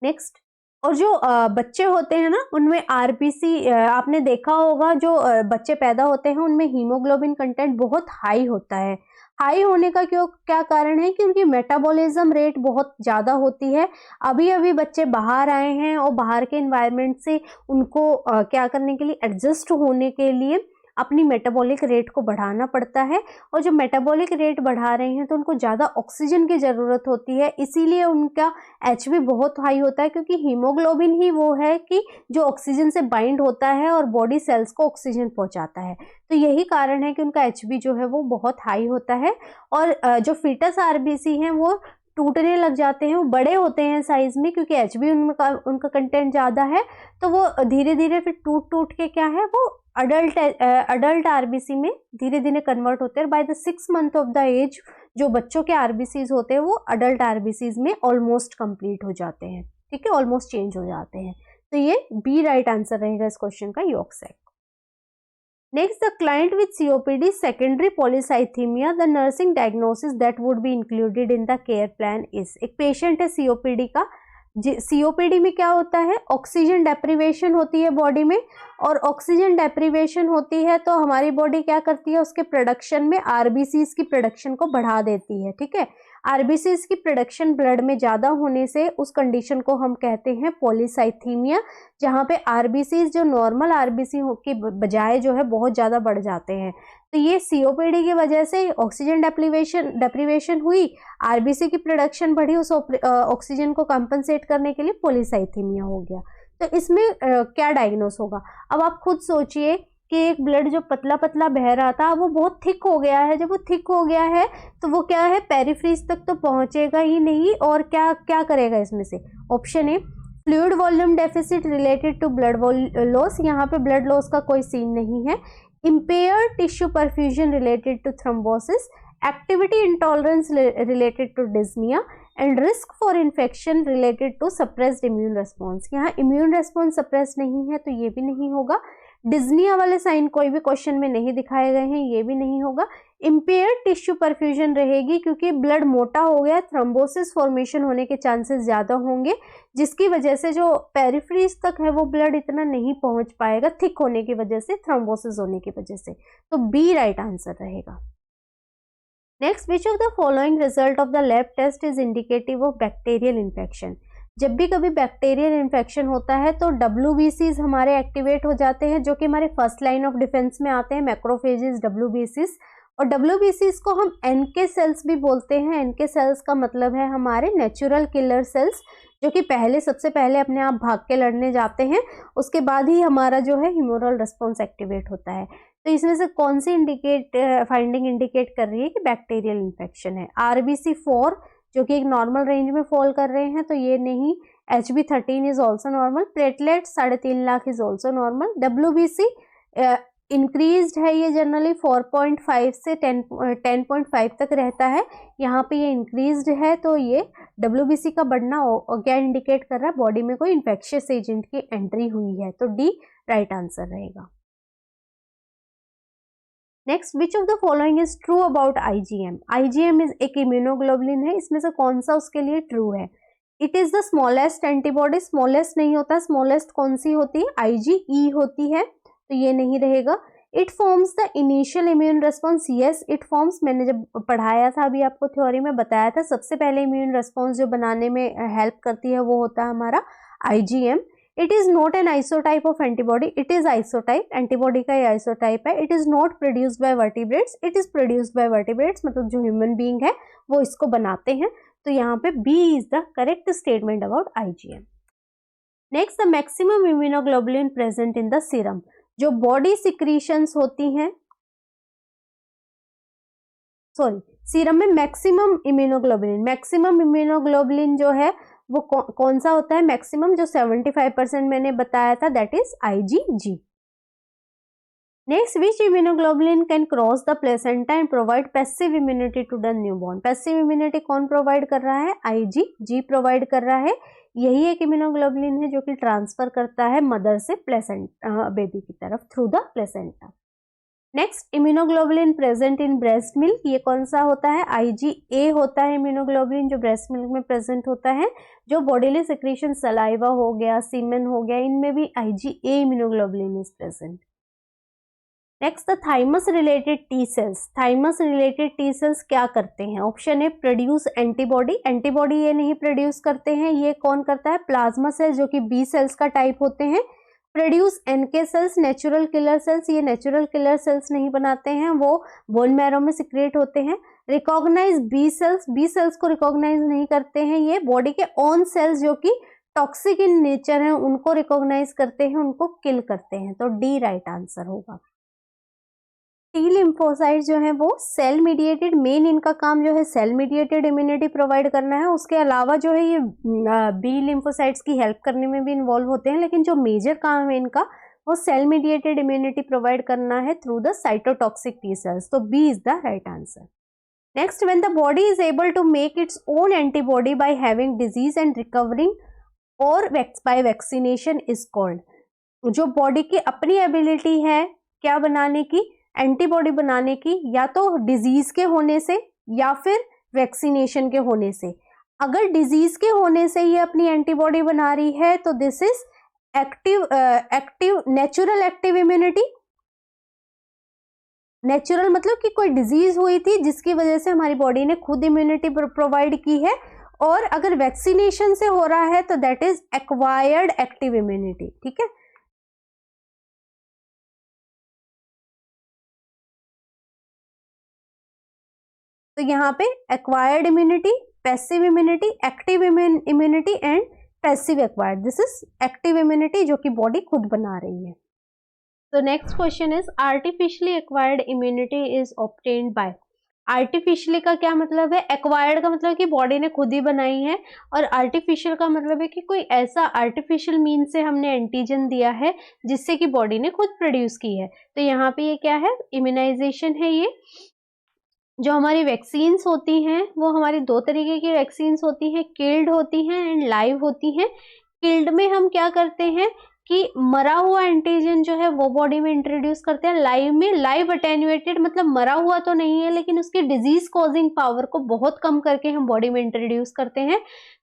Next, और जो बच्चे होते हैं ना उनमें RBC आपने देखा होगा, जो बच्चे पैदा होते हैं उनमें हीमोग्लोबिन कंटेंट बहुत हाई होता है। हाई होने का क्या कारण है? कि उनकी मेटाबॉलिज्म रेट बहुत ज़्यादा होती है। अभी अभी बच्चे बाहर आए हैं और बाहर के इन्वायरमेंट से उनको क्या करने के लिए, एडजस्ट होने के लिए अपनी मेटाबॉलिक रेट को बढ़ाना पड़ता है। और जब मेटाबॉलिक रेट बढ़ा रहे हैं तो उनको ज़्यादा ऑक्सीजन की ज़रूरत होती है, इसीलिए उनका HB बहुत हाई होता है, क्योंकि हीमोग्लोबिन ही वो है कि जो ऑक्सीजन से बाइंड होता है और बॉडी सेल्स को ऑक्सीजन पहुंचाता है। तो यही कारण है कि उनका HB जो है वो बहुत हाई होता है। और जो फीटस RBC हैं वो टूटने लग जाते हैं, वो बड़े होते हैं साइज में, क्योंकि HB उनका कंटेंट ज़्यादा है, तो वो धीरे धीरे फिर टूट के क्या है, वो अडल्ट RBC में धीरे धीरे कन्वर्ट होते हैं। By the 6 month of the age जो बच्चों के RBCs होते हैं वो अडल्ट RBCs में ऑलमोस्ट कंप्लीट हो जाते हैं, ठीक है, ऑलमोस्ट चेंज हो जाते हैं। तो ये बी राइट आंसर रहेगा इस क्वेश्चन का, yolk sac. Next, the client with COPD secondary polycythemia, the nursing diagnosis that would be included in the care plan is। एक पेशेंट है COPD का, सीओपीडी में क्या होता है, ऑक्सीजन डेप्रीवेशन होती है बॉडी में, और ऑक्सीजन डेप्रीवेशन होती है तो हमारी बॉडी क्या करती है, उसके प्रोडक्शन में आरबीसीज की प्रोडक्शन को बढ़ा देती है। ठीक है, आरबीसीज की प्रोडक्शन ब्लड में ज्यादा होने से उस कंडीशन को हम कहते हैं पॉलीसाइथीमिया, जहाँ पे आरबीसीज जो नॉर्मल आरबीसी की बजाय जो है बहुत ज्यादा बढ़ जाते हैं। तो ये सीओपीडी की वजह से ऑक्सीजन डेप्रीवेशन हुई, आरबीसी की प्रोडक्शन बढ़ी, उस ऑक्सीजन को कंपनसेट करने के लिए पॉलीसाइथीमिया हो गया। तो इसमें क्या डायग्नोस होगा, अब आप खुद सोचिए कि एक ब्लड जो पतला पतला बह रहा था वो बहुत थिक हो गया है। जब वो थिक हो गया है तो वो क्या है, पेरिफ्रीज तक तो पहुंचेगा ही नहीं, और क्या क्या करेगा इसमें से, option A fluid volume deficit related to blood loss, यहाँ पे ब्लड लॉस का कोई सीन नहीं है। impaired tissue perfusion related to thrombosis, activity intolerance related to dyspnea, and risk for infection related to suppressed immune response। यहाँ immune response suppressed नहीं है तो ये भी नहीं होगा। डिज्निया वाले साइन कोई भी क्वेश्चन में नहीं दिखाए गए हैं, ये भी नहीं होगा। इम्पेयर्ड टिश्यू परफ्यूजन रहेगी क्योंकि ब्लड मोटा हो गया, थ्रोम्बोसिस फॉर्मेशन होने के चांसेस ज्यादा होंगे, जिसकी वजह से जो पेरिफ्रीज तक है वो ब्लड इतना नहीं पहुंच पाएगा, थिक होने की वजह से, थ्रोम्बोसिस होने की वजह से। तो बी राइट आंसर रहेगा। Next, which of the following result of the lab test is indicative of bacterial infection. जब भी कभी बैक्टीरियल इन्फेक्शन होता है तो WBCs हमारे एक्टिवेट हो जाते हैं, जो कि हमारे फर्स्ट लाइन ऑफ डिफेंस में आते हैं, मैक्रोफेजेस, WBCs। और WBCs को हम NK सेल्स भी बोलते हैं। NK सेल्स का मतलब है हमारे नेचुरल किलर सेल्स, जो कि सबसे पहले अपने आप भाग के लड़ने जाते हैं, उसके बाद ही हमारा जो है ह्यूमोरल रिस्पॉन्स एक्टिवेट होता है। तो इसमें से कौन सी फाइंडिंग इंडिकेट कर रही है कि बैक्टीरियल इन्फेक्शन है। RBC4 जो कि एक नॉर्मल रेंज में फॉल कर रहे हैं तो ये नहीं। HB13 is also normal. Platelet 3.5 lakh is also normal. WBC increased है, ये जनरली 4.5 से 10.5 तक रहता है, यहाँ पे ये इंक्रीज्ड है, तो ये WBC का बढ़ना क्या इंडिकेट कर रहा है, बॉडी में कोई इन्फेक्शियस एजेंट की एंट्री हुई है। तो डी राइट आंसर रहेगा। Next, which of the following is true about IgM। IgM is एक इम्यूनोग्लोबुलिन है, इसमें से कौन सा उसके लिए ट्रू है। It is the smallest antibody. Smallest नहीं होता, स्मॉलेस्ट कौन सी होती है, IgE होती है, तो ये नहीं रहेगा। It forms the initial immune response. Yes it forms, मैंने जब पढ़ाया था अभी आपको थ्योरी में बताया था, सबसे पहले इम्यून रेस्पॉन्स जो बनाने में हेल्प करती है वो होता है हमारा IgM। It is not an isotype of antibody. It is isotype, antibody का ही आइसोटाइप है। It is not produced by vertebrates. It is produced by vertebrates, मतलब जो ह्यूमन बीइंग है वो इसको बनाते हैं। तो यहाँ पे B is the correct statement about IgM। Next, the maximum immunoglobulin present in the serum. जो बॉडी सिक्रीशंस होती हैं, सीरम में मैक्सिमम इम्यूनोग्लोबुलिन जो है वो कौन सा होता है मैक्सिमम, जो 75% मैंने बताया था, that is IgG। Next, which immunoglobulin can cross the placenta and provide passive immunity to the newborn. Passive immunity कौन प्रोवाइड कर रहा है, IgG प्रोवाइड कर रहा है। यही एक इम्यूनोग्लोबुलिन है जो कि ट्रांसफर करता है मदर से बेबी की तरफ through the placenta. Next, immunoglobulin present in breast milk, ये कौन सा होता है, IgA होता है इम्यूनोग्लोबुलिन जो ब्रेस्ट मिल्क में प्रेजेंट होता है। जो बॉडीली सिक्रीशन, सलाइवा हो गया, सीमेन हो गया, इनमें भी IgA immunoglobulin is present. Next, the thymus related T cells. Thymus related T cells क्या करते हैं, option A produce antibody. Antibody ये नहीं प्रोड्यूस करते हैं, ये कौन करता है, प्लाज्मा सेल्स जो कि B सेल्स का टाइप होते हैं। Produce NK cells, natural killer cells, ये नेचुरल किलर सेल्स नहीं बनाते हैं, वो बोन मैरो में सिक्रेट होते हैं। रिकॉग्नाइज B सेल्स को रिकॉग्नाइज नहीं करते हैं, ये बॉडी के ओन सेल्स जो कि टॉक्सिक इन नेचर हैं उनको रिकॉग्नाइज करते हैं, उनको किल करते हैं। तो डी राइट आंसर होगा। टी लिम्फोसाइट जो है वो सेल मीडिएटेड, मेन इनका काम जो है सेल मीडिएटेड इम्यूनिटी प्रोवाइड करना है। उसके अलावा जो है ये बी लिम्फोसाइट्स की हेल्प करने में भी इन्वॉल्व होते हैं, लेकिन जो मेजर काम है इनका वो सेल मीडिएटेड इम्यूनिटी प्रोवाइड करना है through the cytotoxic T cells. तो B is the right answer. Next, when the body is able to make its own antibody by having disease and recovering or by vaccination is called. जो body की अपनी ability है क्या बनाने की, antibody बनाने की, या तो डिजीज के होने से या फिर वैक्सीनेशन के होने से। अगर डिजीज के होने से ये अपनी एंटीबॉडी बना रही है तो this is active natural active immunity. Natural मतलब कि कोई डिजीज हुई थी जिसकी वजह से हमारी बॉडी ने खुद इम्यूनिटी प्रोवाइड की है। और अगर वैक्सीनेशन से हो रहा है तो that is acquired active immunity. ठीक है, तो यहाँ पे acquired immunity, passive immunity, active immunity and passive acquired. This is active immunity जो कि बॉडी खुद बना रही है। तो next question is artificially acquired immunity is obtained by. Artificially का क्या मतलब है? एक्वायर्ड का मतलब कि बॉडी ने खुद ही बनाई है, और आर्टिफिशियल का मतलब है कि कोई ऐसा आर्टिफिशियल मीन से हमने एंटीजन दिया है जिससे कि बॉडी ने खुद प्रोड्यूस की है। तो यहाँ पे ये क्या है? इम्यूनाइजेशन है। ये जो हमारी वैक्सीन्स होती हैं वो हमारी दो तरीके की वैक्सीन्स होती हैं, किल्ड होती हैं एंड लाइव होती हैं। किल्ड में हम क्या करते हैं कि मरा हुआ एंटीजन जो है वो बॉडी में इंट्रोड्यूस करते हैं। लाइव में, लाइव अटेन्यूएटेड मतलब मरा हुआ तो नहीं है लेकिन उसकी डिजीज कॉजिंग पावर को बहुत कम करके हम बॉडी में इंट्रोड्यूस करते हैं।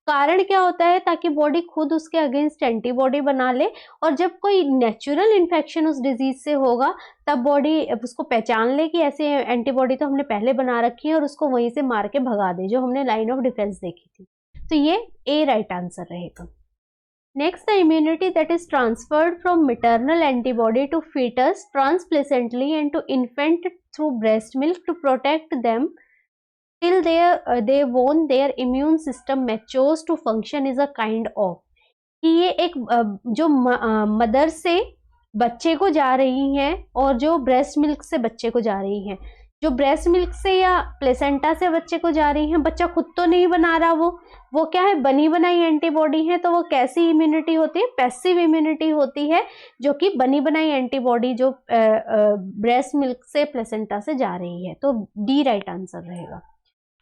कारण क्या होता है? ताकि बॉडी खुद उसके अगेंस्ट एंटीबॉडी बना ले, और जब कोई नेचुरल इन्फेक्शन उस डिजीज से होगा तब बॉडी उसको पहचान ले कि ऐसे एंटीबॉडी तो हमने पहले बना रखी है और उसको वहीं से मार के भगा दे, जो हमने लाइन ऑफ डिफेंस देखी थी। तो ये ए राइट आंसर रहेगा। Next, the immunity that is transferred from maternal antibody to fetus transplacentally and to infant through breast milk to protect them till they when their immune system matures to function is a kind of। कि ये एक जो mother से बच्चे को जा रही हैं और जो ब्रेस्ट मिल्क से बच्चे को जा रही हैं। जो ब्रेस्ट मिल्क से या प्लेसेंटा से बच्चे को जा रही हैं, बच्चा खुद तो नहीं बना रहा, वो क्या है? बनी बनाई एंटीबॉडी है। तो वो कैसी इम्यूनिटी होती है? पैसिव इम्यूनिटी होती है, जो कि बनी बनाई एंटीबॉडी जो ब्रेस्ट मिल्क से प्लेसेंटा से जा रही है। तो डी राइट आंसर रहेगा।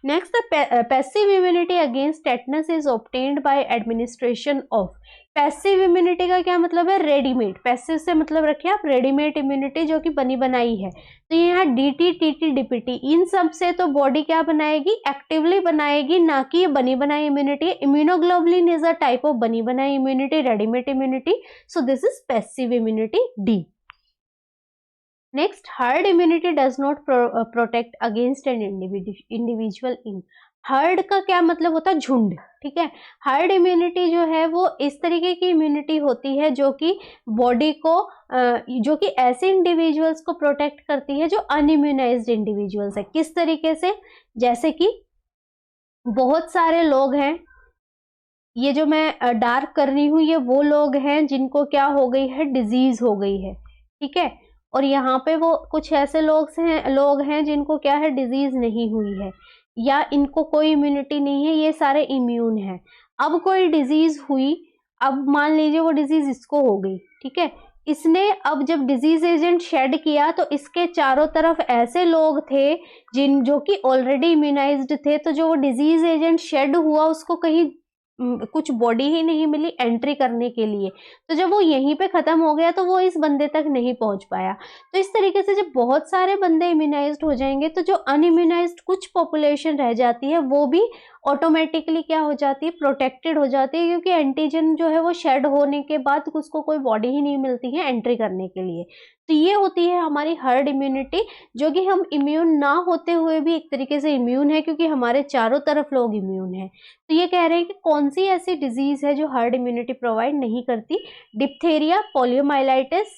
Next, the passive immunity against tetanus is obtained by administration of. Passive immunity का क्या मतलब है? रेडीमेड। पैसिव से मतलब रखिए आप रेडीमेड इम्यूनिटी जो कि बनी बनाई है। तो यहाँ डीटी, टीटी, डीपीटी इन सब से तो बॉडी क्या बनाएगी? एक्टिवली बनाएगी, ना कि ये बनी बनाई immunity. Immunoglobulin is a type of बनी बनाई immunity, readymade immunity. So this is passive immunity, D. Next, herd immunity does not protect against an individual in. Heard का क्या मतलब होता है? झुंड। ठीक है, हर्ड इम्यूनिटी जो है वो इस तरीके की इम्यूनिटी होती है जो कि बॉडी को जो कि ऐसे इंडिविजुअल्स को प्रोटेक्ट करती है जो अनइम्यूनाइज्ड इंडिविजुअल्स है। किस तरीके से? जैसे कि बहुत सारे लोग हैं, ये जो मैं डार्क कर रही हूँ ये वो लोग हैं जिनको क्या हो गई है? डिजीज हो गई है। ठीक है, और यहाँ पे वो कुछ ऐसे लोग हैं जिनको क्या है? डिजीज नहीं हुई है या इनको कोई इम्यूनिटी नहीं है, ये सारे इम्यून हैं। अब कोई डिजीज हुई, अब मान लीजिए वो डिजीज इसको हो गई। ठीक है, इसने अब जब डिजीज एजेंट शेड किया तो इसके चारों तरफ ऐसे लोग थे जो कि ऑलरेडी इम्यूनाइज्ड थे। तो जो वो डिजीज एजेंट शेड हुआ उसको कहीं कुछ बॉडी ही नहीं मिली एंट्री करने के लिए। तो जब वो यहीं पे खत्म हो गया तो वो इस बंदे तक नहीं पहुंच पाया। तो इस तरीके से जब बहुत सारे बंदे इम्यूनाइज्ड हो जाएंगे तो जो अनइम्यूनाइज्ड कुछ पॉपुलेशन रह जाती है वो भी ऑटोमेटिकली क्या हो जाती है? प्रोटेक्टेड हो जाती है, क्योंकि एंटीजन जो है वो शेड होने के बाद उसको कोई बॉडी ही नहीं मिलती है एंट्री करने के लिए। तो ये होती है हमारी हर्ड इम्यूनिटी, जो कि हम इम्यून ना होते हुए भी एक तरीके से इम्यून है, क्योंकि हमारे चारों तरफ लोग इम्यून हैं। तो ये कह रहे हैं कि कौन सी ऐसी डिजीज है जो हर्ड इम्यूनिटी प्रोवाइड नहीं करती? Diphtheria, poliomyelitis,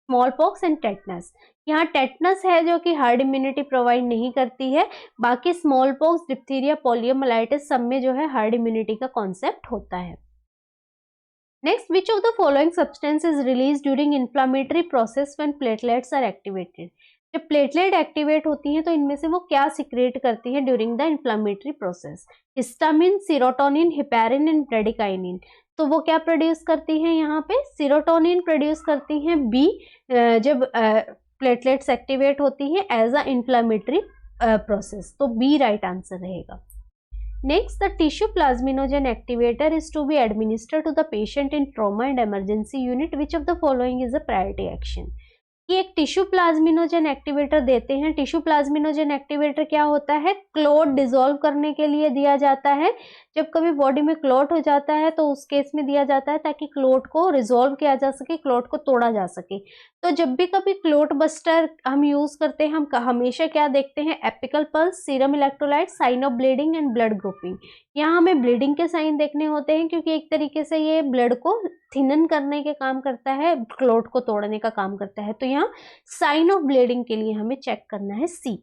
small pox and tetanus. यहाँ टेटनस है जो कि हर्ड इम्यूनिटी प्रोवाइड नहीं करती है, बाकी स्मॉल पॉक्स, डिप्थीरिया, पोलियोमाइलाइटिस सब में जो है हर्ड इम्यूनिटी का कॉन्सेप्ट होता है। Next, which of the following substance is release during inflammatory process when platelets are activated. जब प्लेटलेट एक्टिवेट होती हैं तो इनमें से वो क्या सिक्रेट करती है during the inflammatory process? Histamine, serotonin, heparin and bradykinin. तो वो क्या प्रोड्यूस करती हैं? यहाँ पे सीरोटोनिन प्रोड्यूस करती हैं बी, जब प्लेटलेट्स एक्टिवेट होती हैं एज अ इन्फ्लामेटरी प्रोसेस। तो बी राइट आंसर रहेगा। Next, the tissue plasminogen activator is to be administered to the patient in trauma and emergency unit. Which of the following is a priority action? कि एक tissue plasminogen activator देते हैं। Tissue plasminogen activator क्या होता है, clot dissolve करने के लिए दिया जाता है। जब कभी बॉडी में क्लॉट हो जाता है तो उस केस में दिया जाता है ताकि क्लॉट को रिजॉल्व किया जा सके, क्लॉट को तोड़ा जा सके। तो जब भी कभी क्लॉट बस्टर हम यूज करते हैं, हम हमेशा क्या देखते हैं, apical pulse, serum electrolyte, sign of bleeding and blood grouping. यहाँ हमें ब्लीडिंग के साइन देखने होते हैं क्योंकि एक तरीके से ये ब्लड को थिनन करने के काम करता है, क्लॉट को तोड़ने का काम करता है। तो यहाँ साइन ऑफ ब्लीडिंग के लिए हमें चेक करना है सी।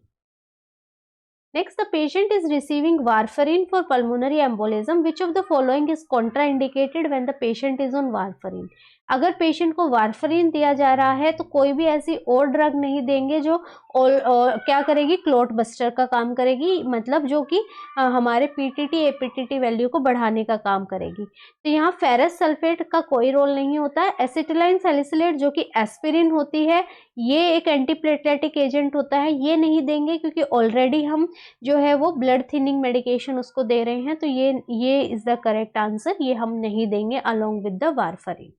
Next, the patient is receiving warfarin for pulmonary embolism. Which of the following is contraindicated when the patient is on warfarin? अगर पेशेंट को वारफरीन दिया जा रहा है तो कोई भी ऐसी और ड्रग नहीं देंगे जो क्या करेगी, क्लॉट बस्टर का काम करेगी, मतलब जो कि हमारे पीटीटी एपीटीटी वैल्यू को बढ़ाने का काम करेगी। तो यहाँ फेरस सल्फेट का कोई रोल नहीं होता है। एसिटिलाइन सैलिसिलेट जो कि एस्पिरिन होती है, ये एक एंटीप्लेटलेटिक एजेंट होता है, ये नहीं देंगे क्योंकि ऑलरेडी हम जो है वो ब्लड थिनिंग मेडिकेशन उसको दे रहे हैं। तो ये इज द करेक्ट आंसर, ये हम नहीं देंगे along with the warfarin.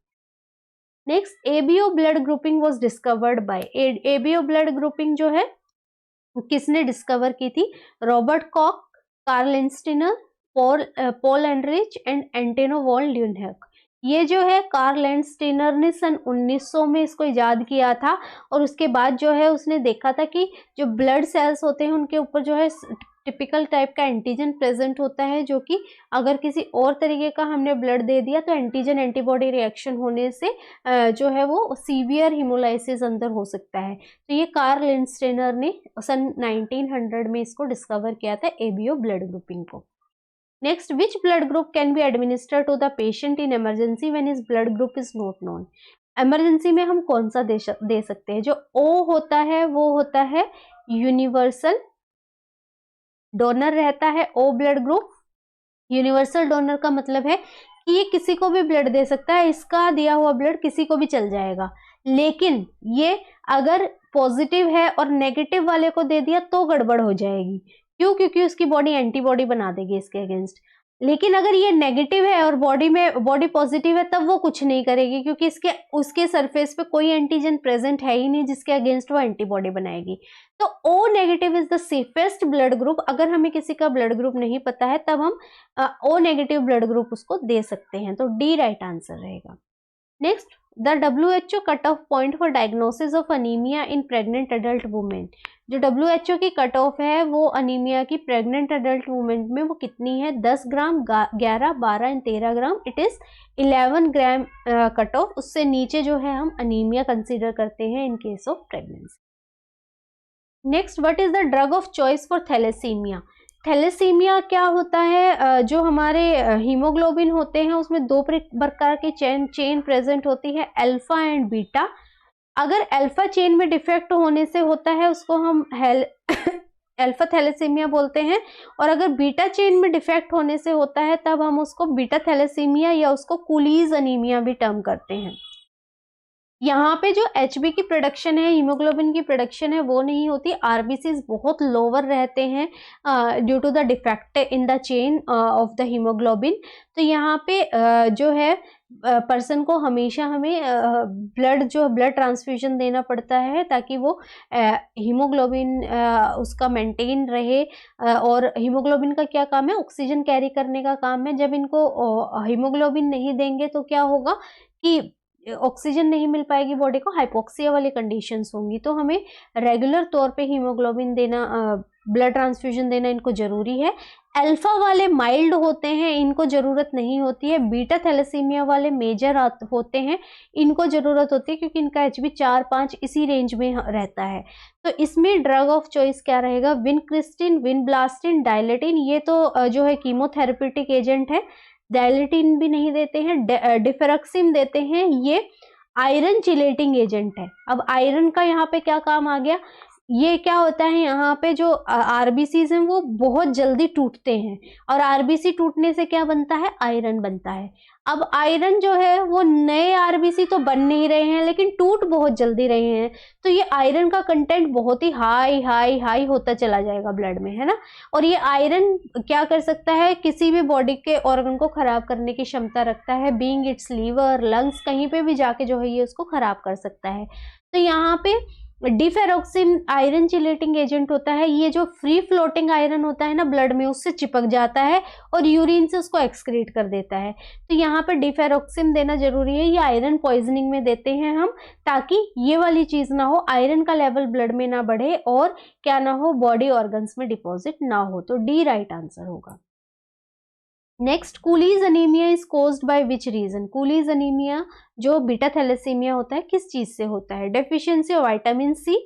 Next, ABO blood grouping was discovered by. ABO blood grouping जो है किसने डिस्कवर की थी? Robert Koch, Karl Landsteiner, Paul Ehrlich and Antonie van Leeuwenhoek. ये जो है कार्ल लिंस्टिनर ने सन 1900 में इसको इजाद किया था और उसके बाद जो है उसने देखा था कि जो ब्लड सेल्स होते हैं उनके ऊपर जो है टिपिकल टाइप का एंटीजन प्रेजेंट होता है, जो कि अगर किसी और तरीके का हमने ब्लड दे दिया तो एंटीजन एंटीबॉडी रिएक्शन होने से जो है वो सीवियर हिमोलाइसिस अंदर हो सकता है। तो ये कार्ल लिंस्टिनर ने सन 1900 में इसको डिस्कवर किया था, एबीओ ब्लड ग्रुपिंग को। Next, which blood group can be administer to the patient in emergency when his blood group is not known? Emergency में हम कौन सा दे सकते हैं? जो ओ होता है वो होता है यूनिवर्सल डोनर रहता है, O blood group. Universal donor का मतलब है कि ये किसी को भी ब्लड दे सकता है, इसका दिया हुआ ब्लड किसी को भी चल जाएगा। लेकिन ये अगर पॉजिटिव है और नेगेटिव वाले को दे दिया तो गड़बड़ हो जाएगी। क्यों? क्योंकि उसकी बॉडी एंटीबॉडी बना देगी इसके अगेंस्ट। लेकिन अगर ये नेगेटिव है और बॉडी पॉजिटिव है तब वो कुछ नहीं करेगी क्योंकि उसके सरफेस पे कोई एंटीजन प्रेजेंट है ही नहीं जिसके अगेंस्ट वो एंटीबॉडी बनाएगी। तो O negative is the safest blood group. अगर हमें किसी का ब्लड ग्रुप नहीं पता है तब हम ओ नेगेटिव ब्लड ग्रुप उसको दे सकते हैं। तो डी राइट आंसर रहेगा। Next, the WHO cut off point for diagnosis of anaemia in pregnant adult women. जो WHO की कट ऑफ है वो अनीमिया की प्रेग्नेंट एडल्ट वुमेन में वो कितनी है? 10 gram, 11, 12 and 13 gram. It is 11 gram cut off. उससे नीचे जो है हम अनीमिया कंसीडर करते हैं in case of pregnancy. Next, what is the drug of choice for thalassaemia? Thalassaemia क्या होता है? जो हमारे हीमोग्लोबिन होते हैं उसमें दो प्रकार की चेन प्रेजेंट होती है, अल्फा एंड बीटा। अगर अल्फा चेन में डिफेक्ट होने से होता है उसको हम अल्फा थैलेसीमिया बोलते हैं, और अगर बीटा चेन में डिफेक्ट होने से होता है तब हम उसको बीटा थैलेसीमिया या उसको कूलीज अनीमिया भी टर्म करते हैं। यहाँ पे जो HB की प्रोडक्शन है, हीमोग्लोबिन की प्रोडक्शन है, वो नहीं होती। RBCs बहुत लोअर रहते हैं due to the defect in the chain of the haemoglobin. तो यहाँ पे जो है पर्सन को हमेशा हमें ब्लड ट्रांसफ्यूजन देना पड़ता है ताकि वो हीमोग्लोबिन उसका मेंटेन रहे। और हीमोग्लोबिन का क्या काम है? ऑक्सीजन कैरी करने का काम है। जब इनको हीमोग्लोबिन नहीं देंगे तो क्या होगा कि ऑक्सीजन नहीं मिल पाएगी बॉडी को, हाइपोक्सिया वाली कंडीशंस होंगी। तो हमें रेगुलर तौर पे हीमोग्लोबिन देना, ब्लड ट्रांसफ्यूजन देना इनको जरूरी है। अल्फा वाले माइल्ड होते हैं, इनको जरूरत नहीं होती है। बीटा थैलेसीमिया वाले मेजर होते हैं, इनको जरूरत होती है क्योंकि इनका HB 4-5 इसी रेंज में रहता है। तो इसमें ड्रग ऑफ चॉइस क्या रहेगा? Vincristine, vinblastine, dilantin. ये तो जो है कीमोथेरेप्यूटिक एजेंट है। डायलेटिन भी नहीं देते हैं, डिफेरक्सिम देते हैं, ये आयरन चिलेटिंग एजेंट है। अब आयरन का यहाँ पे क्या काम आ गया? ये क्या होता है, यहाँ पे जो आरबीसीज हैं वो बहुत जल्दी टूटते हैं, और आरबीसी टूटने से क्या बनता है, आयरन बनता है। अब आयरन जो है वो नए आरबीसी तो बन नहीं रहे हैं, लेकिन टूट बहुत जल्दी रहे हैं, तो ये आयरन का कंटेंट बहुत ही हाई हाई हाई होता चला जाएगा ब्लड में, है ना। और ये आयरन क्या कर सकता है, किसी भी बॉडी के ऑर्गन को खराब करने की क्षमता रखता है, बीइंग इट्स लीवर, लंग्स, कहीं पे भी जाके जो है ये उसको खराब कर सकता है। तो यहाँ पे डिफेरोक्सिन आयरन चिलेटिंग एजेंट होता है। ये जो फ्री फ्लोटिंग आयरन होता है ना ब्लड में, उससे चिपक जाता है और यूरिन से उसको एक्सक्रीट कर देता है। तो यहाँ पर डिफेरोक्सिन देना जरूरी है। ये आयरन पॉइजनिंग में देते हैं हम, ताकि ये वाली चीज ना हो, आयरन का लेवल ब्लड में ना बढ़े और क्या ना हो, बॉडी ऑर्गन्स में डिपॉजिट ना हो। तो डी राइट आंसर होगा। Next, Cooley's anaemia is caused by which reason. Cooley's anaemia जो बीटा थैलेसीमिया होता है किस चीज से होता है, deficiency of vitamin C,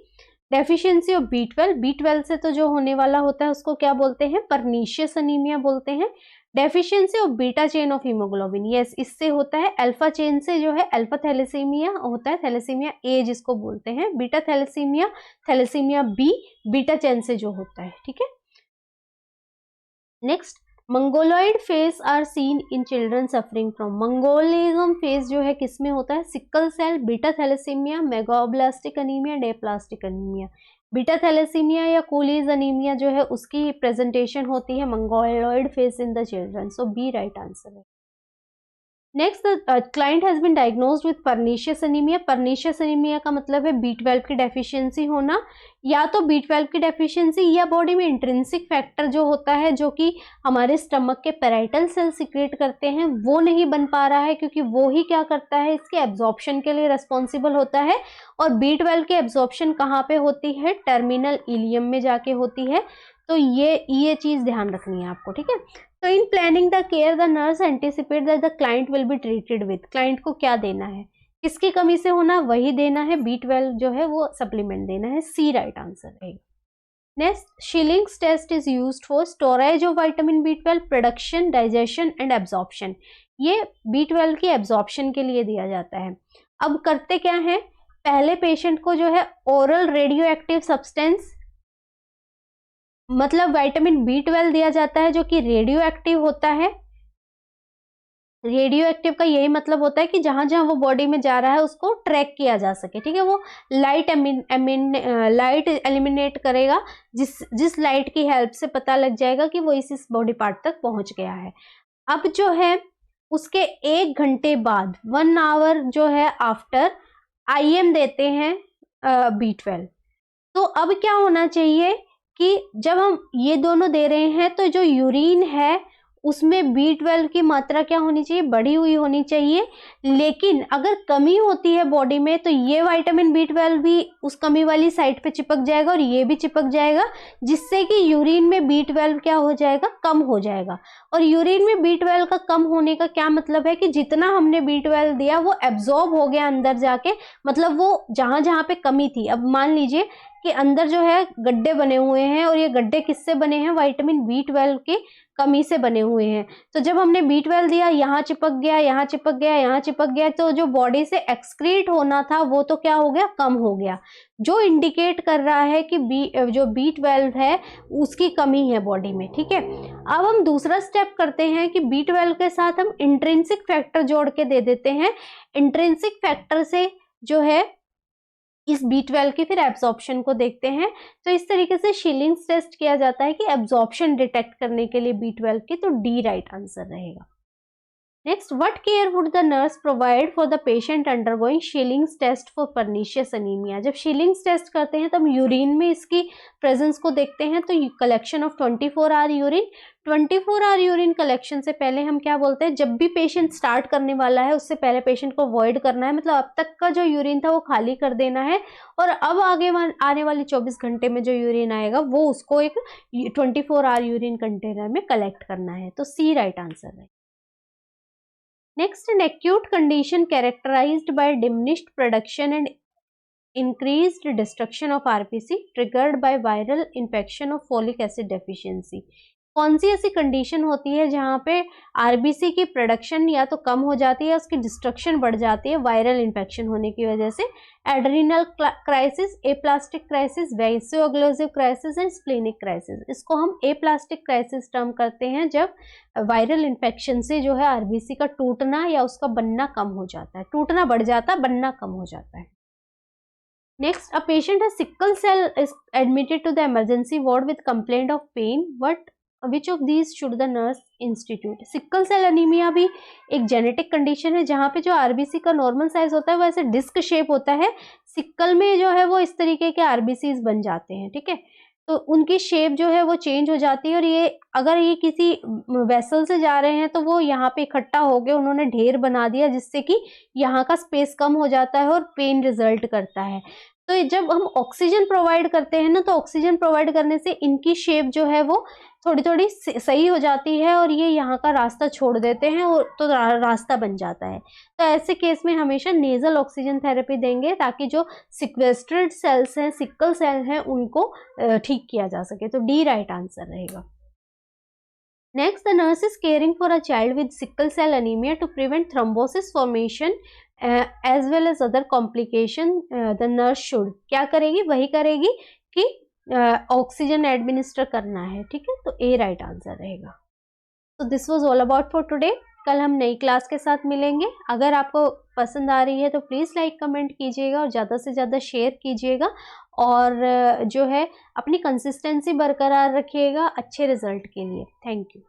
deficiency of B12, B12 से तो जो होने वाला होता है उसको क्या बोलते हैं, परनीशियस अनीमिया बोलते हैं। Deficiency of beta chain of haemoglobin, yes इससे होता है। अल्फा चेन से जो है अल्फा थैलेसीमिया होता है, थैलेसीमिया ए जिसको बोलते हैं। Beta thalassaemia, thalassaemia B, beta chain से जो होता है, ठीक है। Next, mongoloid face are seen in children suffering from. Mongolism face जो है किस में होता है, sickle cell, beta thalassaemia, megaloblastic anaemia, aplastic anaemia. Beta thalassaemia या कूलीज अनीमिया जो है उसकी प्रेजेंटेशन होती है mongoloid face in the children. So B right answer है। Next, client has been diagnosed with pernicious anaemia. Pernicious anaemia का मतलब है B12 की डेफिशिएंसी होना, या तो B12 की डेफिशिएंसी या बॉडी में इंट्रिंसिक फैक्टर जो होता है जो कि हमारे स्टमक के पेराइटल सेल सिक्रेट करते हैं वो नहीं बन पा रहा है, क्योंकि वो ही क्या करता है, इसके एब्जॉर्प्शन के लिए रिस्पॉन्सिबल होता है। और B12 की एब्जॉर्प्शन कहाँ पे होती है, टर्मिनल इलियम में जाके होती है। तो ये चीज ध्यान रखनी है आपको, ठीक है। तो in planning the care the nurse anticipate that the client will be treated with. Client को क्या देना है, किसकी कमी से होना वही देना है, B12 जो है वो सप्लीमेंट देना है। सी राइट आंसर रहेगा। Next, Schilling's test is used for storage of vitamin B12, production, digestion and absorption. ये B12 की एब्जॉर्प्शन के लिए दिया जाता है। अब करते क्या है, पहले पेशेंट को जो है ओरल रेडियो एक्टिव सब्सटेंस, मतलब विटामिन B12 दिया जाता है जो कि रेडियो एक्टिव होता है। रेडियो एक्टिव का यही मतलब होता है कि जहां जहां वो बॉडी में जा रहा है उसको ट्रैक किया जा सके, ठीक है। वो लाइट लाइट एलिमिनेट करेगा, जिस लाइट की हेल्प से पता लग जाएगा कि वो इस बॉडी पार्ट तक पहुंच गया है। अब जो है उसके 1 घंटे बाद, 1 आवर जो है आफ्टर, IM देते हैं B12। तो अब क्या होना चाहिए कि जब हम ये दोनों दे रहे हैं तो जो यूरिन है उसमें B12 की मात्रा क्या होनी चाहिए, बढ़ी हुई होनी चाहिए। लेकिन अगर कमी होती है बॉडी में तो ये विटामिन B12 भी उस कमी वाली साइड पे चिपक जाएगा और ये भी चिपक जाएगा, जिससे कि यूरिन में B12 क्या हो जाएगा, कम हो जाएगा। और यूरिन में B12 का कम होने का क्या मतलब है कि जितना हमने B12 दिया वो एब्जॉर्ब हो गया अंदर जाके, मतलब वो जहां जहां पे कमी थी। अब मान लीजिए कि अंदर जो है गड्ढे बने हुए हैं, और ये गड्ढे किससे बने हैं, विटामिन B12 की कमी से बने हुए हैं। तो जब हमने B12 दिया, यहाँ चिपक गया, यहाँ चिपक गया, यहाँ चिपक गया, तो जो बॉडी से एक्सक्रीट होना था वो तो क्या हो गया, कम हो गया, जो इंडिकेट कर रहा है कि जो B12 है उसकी कमी है बॉडी में, ठीक है। अब हम दूसरा स्टेप करते हैं कि B12 के साथ हम इंट्रिंसिक फैक्टर जोड़ के दे देते हैं। इंट्रिंसिक फैक्टर से जो है इस B12 की फिर एब्जॉर्प्शन को देखते हैं। तो इस तरीके से शिलिंग्स टेस्ट किया जाता है कि एब्जॉर्प्शन डिटेक्ट करने के लिए B12 की। तो डी राइट आंसर रहेगा। Next, what care would the nurse provide for the patient undergoing Schilling's test for pernicious anaemia. जब शिलिंग्स टेस्ट करते हैं तब यूरिन में इसकी प्रेजेंस को देखते हैं। तो collection of 24 hour urine, 24 hour urine collection से पहले हम क्या बोलते हैं, जब भी पेशेंट स्टार्ट करने वाला है उससे पहले पेशेंट को अवॉइड करना है, मतलब अब तक का जो यूरिन था वो खाली कर देना है, और अब आगे आने वाली 24 घंटे में जो यूरिन आएगा वो उसको एक 24 आवर यूरिन कंटेनर में कलेक्ट करना है। तो सी राइट आंसर है। Next, an acute condition characterized by diminished production and increased destruction of RBC triggered by viral infection of folic acid deficiency. कौन सी ऐसी कंडीशन होती है जहाँ पे आरबीसी की प्रोडक्शन या तो कम हो जाती है, उसकी डिस्ट्रक्शन बढ़ जाती है वायरल इन्फेक्शन होने की वजह से? Adrenal crisis, aplastic crisis, vaso-occlusive crisis and splenic crisis. इसको हम एप्लास्टिक क्राइसिस टर्म करते हैं जब वायरल इन्फेक्शन से जो है आरबीसी का टूटना या उसका बनना कम हो जाता है। टूटना बढ़ जाता है, बनना कम हो जाता है। Next, a patient has sickle cell is admitted to the emergency ward with complaint of pain. Which of these should the nurse institute? Sickle cell anaemia भी एक जेनेटिक कंडीशन है जहाँ पे जो आरबीसी का नॉर्मल साइज होता है वो ऐसे डिस्क शेप होता है। सिक्कल में जो है वो इस तरीके के आरबीसीज बन जाते हैं, ठीक है। तो उनकी शेप जो है वो चेंज हो जाती है और ये अगर ये किसी वेसल से जा रहे हैं तो वो यहाँ पे इकट्ठा हो गए, उन्होंने ढेर बना दिया जिससे कि यहाँ का स्पेस कम हो जाता है और पेन रिजल्ट करता है। तो जब हम ऑक्सीजन प्रोवाइड करते हैं ना, तो ऑक्सीजन प्रोवाइड करने से इनकी शेप जो है वो थोड़ी थोड़ी सही हो जाती है और ये यहाँ का रास्ता छोड़ देते हैं और तो रास्ता बन जाता है। तो ऐसे केस में हमेशा नेजल ऑक्सीजन थेरेपी देंगे ताकि जो सिक्वेस्ट्रेड सेल्स हैं, सिक्कल सेल हैं, उनको ठीक किया जा सके। तो डी राइट आंसर रहेगा। Next, the nurse is caring for a child with sickle cell anemia to prevent thrombosis formation as well as other complication. The nurse should क्या करेगी? वही करेगी कि ऑक्सीजन एडमिनिस्टर करना है, ठीक है। तो ए राइट आंसर रहेगा। तो this was all about for today. कल हम नई क्लास के साथ मिलेंगे। अगर आपको पसंद आ रही है तो प्लीज़ लाइक कमेंट कीजिएगा और ज़्यादा से ज़्यादा शेयर कीजिएगा और जो है अपनी कंसिस्टेंसी बरकरार रखिएगा अच्छे रिजल्ट के लिए। Thank you.